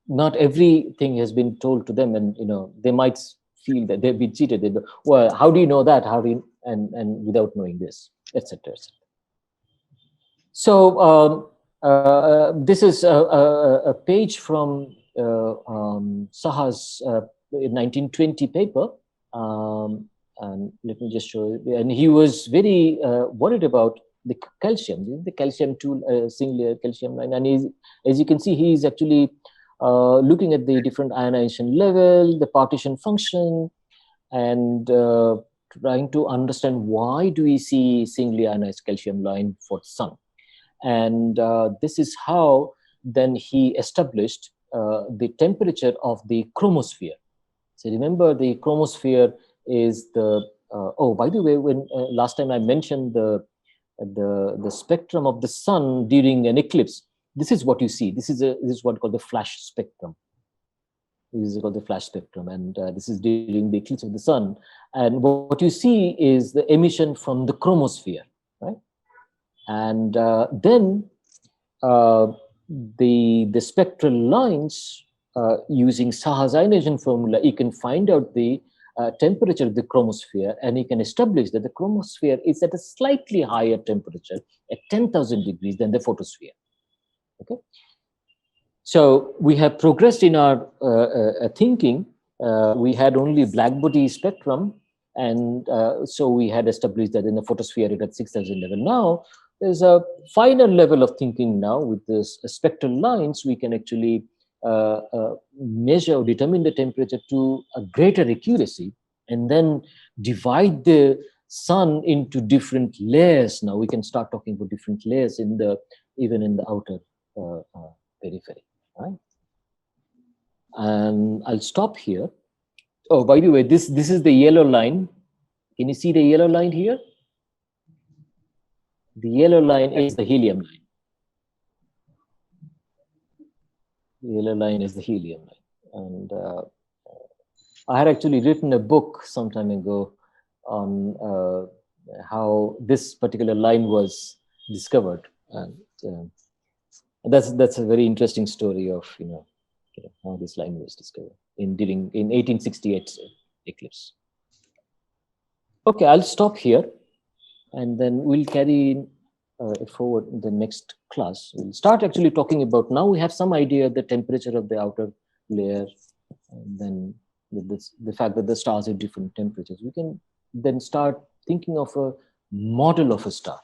not everything has been told to them, and they might feel that they've been cheated. They go, well, how do you know that? How do you, and without knowing this, etc. So this is a page from Saha's 1920 paper. And let me just show you. And he was very worried about the calcium tool, single calcium line. And as you can see, he is actually looking at the different ionization level, the partition function, and trying to understand why do we see singly ionized calcium line for the sun. And this is how then he established the temperature of the chromosphere. So remember, the chromosphere is the by the way, when last time I mentioned the spectrum of the sun during an eclipse, this is what you see. This is what called the flash spectrum. This is called the flash spectrum, and this is during the eclipse of the sun. And what you see is the emission from the chromosphere, right? And then the spectral lines, using Saha's ionization formula, you can find out the temperature of the chromosphere, and you can establish that the chromosphere is at a slightly higher temperature at 10,000 degrees than the photosphere. Okay, so we have progressed in our thinking. We had only black body spectrum, and so we had established that in the photosphere it at 6,000 level. Now there's a finer level of thinking now with this spectral lines. We can actually measure or determine the temperature to a greater accuracy, and then divide the sun into different layers. Now we can start talking about different layers even in the outer periphery, right? And I'll stop here. Oh, by the way, this is the yellow line. Can you see the yellow line here? The yellow line is the helium line. The yellow line is the helium line. And I had actually written a book some time ago on how this particular line was discovered. And that's a very interesting story of how this line was discovered in 1868 eclipse. Okay, I'll stop here, and then we'll carry it forward in the next class. We'll start actually talking about, now we have some idea of the temperature of the outer layer, and then the fact that the stars have different temperatures. We can then start thinking of a model of a star.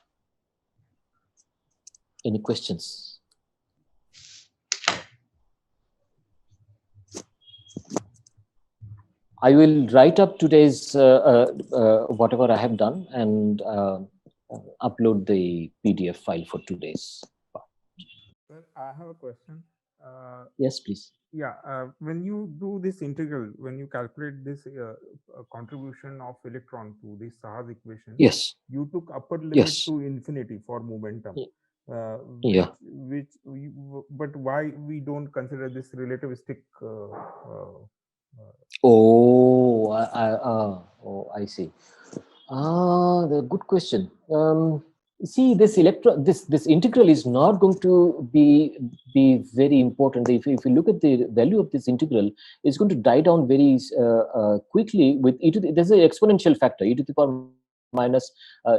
Any questions? I will write up today's whatever I have done, and upload the PDF file for today's part. Sir, I have a question. Yes, please. Yeah, when you do this integral, when you calculate this contribution of electron to this Saha's equation, Yes. you took upper limit Yes. to infinity for momentum. Yeah. But why we don't consider this relativistic? I see. The good question. See, this integral is not going to be very important. If you look at the value of this integral, it's going to die down very quickly with e to the, there's an exponential factor, e to the power minus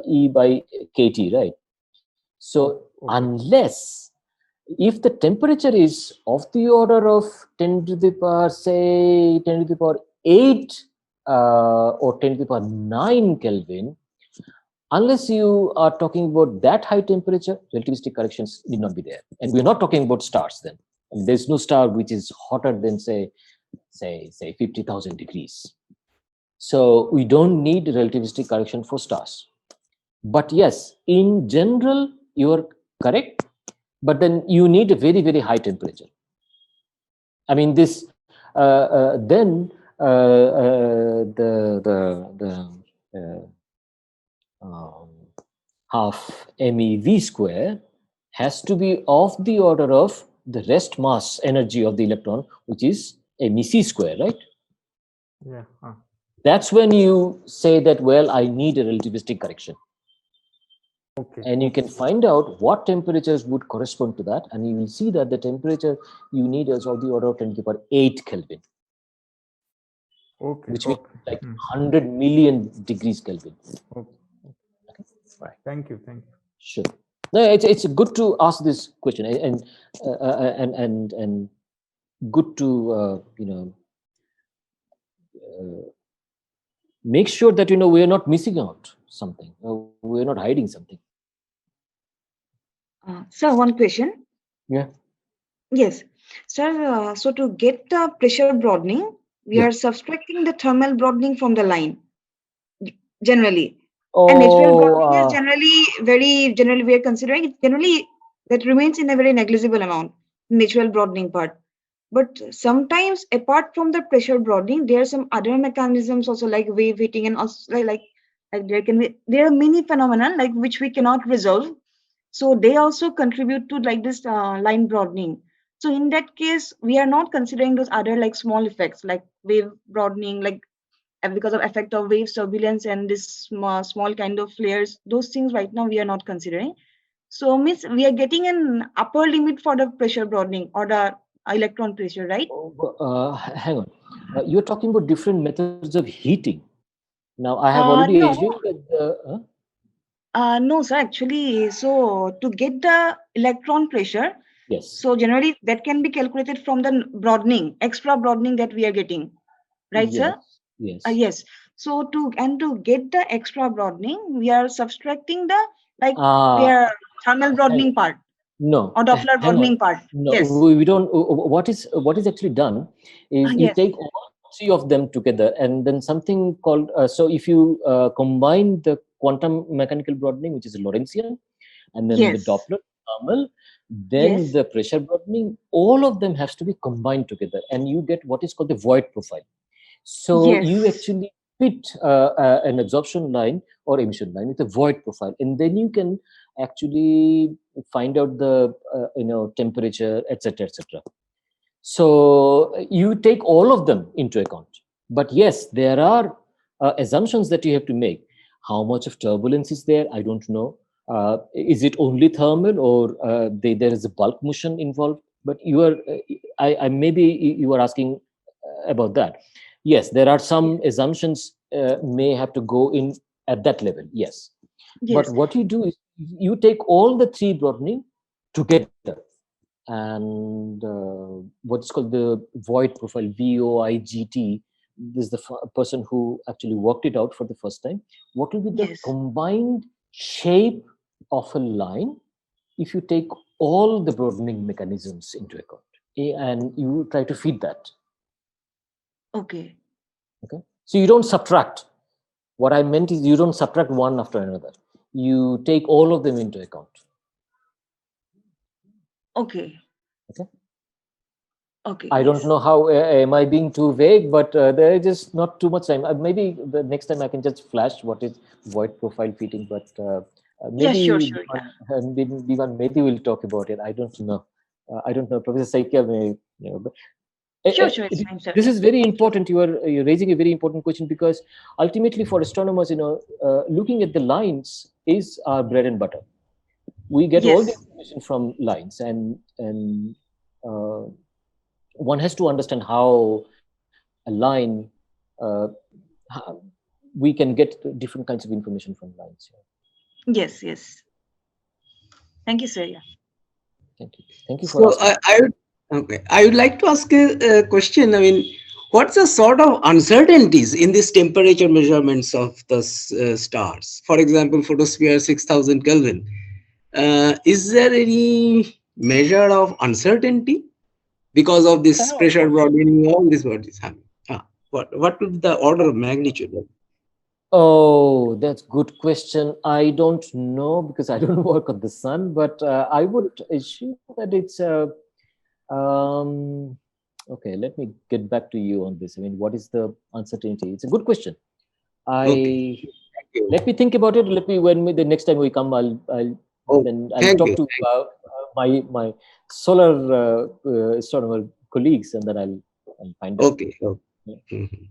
e by kt, right? So unless if the temperature is of the order of 10 to the power, say 10 to the power 8 or 10 to the power 9 Kelvin, unless you are talking about that high temperature, relativistic corrections need not be there. And we're not talking about stars then. I mean, there's no star which is hotter than say 50,000 degrees. So we don't need relativistic correction for stars. But yes, in general, you are correct. But then you need a very, very high temperature. I mean, this then half MeV square has to be of the order of the rest mass energy of the electron, which is MEC square, right? Yeah. That's when you say that, well, I need a relativistic correction. Okay. And you can find out what temperatures would correspond to that, and you will see that the temperature you need is of the order of 10 to the power 8 Kelvin. Okay. Which means like 100 million degrees Kelvin. Okay. Right. Thank you. Sure. No, it's good to ask this question and good to make sure that we are not missing out something. We are not hiding something. Sir, one question. Yeah. Yes, sir. So to get the pressure broadening, we are subtracting the thermal broadening from the line generally. And natural broadening is generally we are considering it generally that remains in a very negligible amount, natural broadening part. But sometimes apart from the pressure broadening, there are some other mechanisms also like wave heating and also like there are many phenomena like which we cannot resolve. So they also contribute to like this line broadening. So in that case, we are not considering those other like small effects like wave broadening, like because of effect of wave turbulence and this small kind of flares. Those things right now we are not considering. So means we are getting an upper limit for the pressure broadening or the electron pressure, right? Hang on. You're talking about different methods of heating. Now I have already assumed that no, sir. Actually, so to get the electron pressure, yes. So generally that can be calculated from the broadening, extra broadening that we are getting, right, yes. sir? Yes. Yes. So to get the extra broadening, we are subtracting the we are thermal broadening part. No. Or Doppler broadening part. No, yes. we don't. What is actually done is you yes. take all three of them together, and then something called. So if you combine the quantum mechanical broadening, which is Lorentzian, and then the Doppler thermal, then the pressure broadening, all of them has to be combined together, and you get what is called the void profile. So you actually fit an absorption line or emission line with a void profile, and then you can actually find out the temperature, etc., etc. So you take all of them into account. But yes, there are assumptions that you have to make. How much of turbulence is there? I don't know. Is it only thermal, or there is a bulk motion involved? But you are, I maybe you are asking about that. Yes, there are some assumptions may have to go in at that level. Yes. But what you do is you take all the three broadening together, and what's called the void profile, VOIGT. This is the person who actually worked it out for the first time. What will be the combined shape of a line if you take all the broadening mechanisms into account, and you try to fit that? Okay. So you don't subtract. What I meant is you don't subtract one after another. You take all of them into account. Okay. I don't know how, am I being too vague, but there is just not too much time. Maybe the next time I can just flash what is void profile fitting, but Maybe sure, Divan Mehdi will talk about it. I don't know. I don't know. Professor Saikia may, but Sure, it's fine, sir. this is very important. You're raising a very important question, because ultimately for astronomers, looking at the lines is our bread and butter. We get all the Yes. information from lines, and one has to understand how a line, we can get different kinds of information from lines. Yes. Thank you, sir. Yeah. Thank you for asking. I would like to ask a question. I mean, what's the sort of uncertainties in this temperature measurements of the stars? For example, photosphere 6000 Kelvin. Is there any measure of uncertainty because of this pressure broadening? All this what is happening. What would the order of magnitude be? Oh, that's good question. I don't know, because I don't work on the sun, but I would assume that it's okay. Let me get back to you on this. I mean, what is the uncertainty? It's a good question. Okay. Let me think about it. The next time we come, I'll talk to my solar astronomer colleagues, and then I'll find out. Okay. Yeah. Mhm.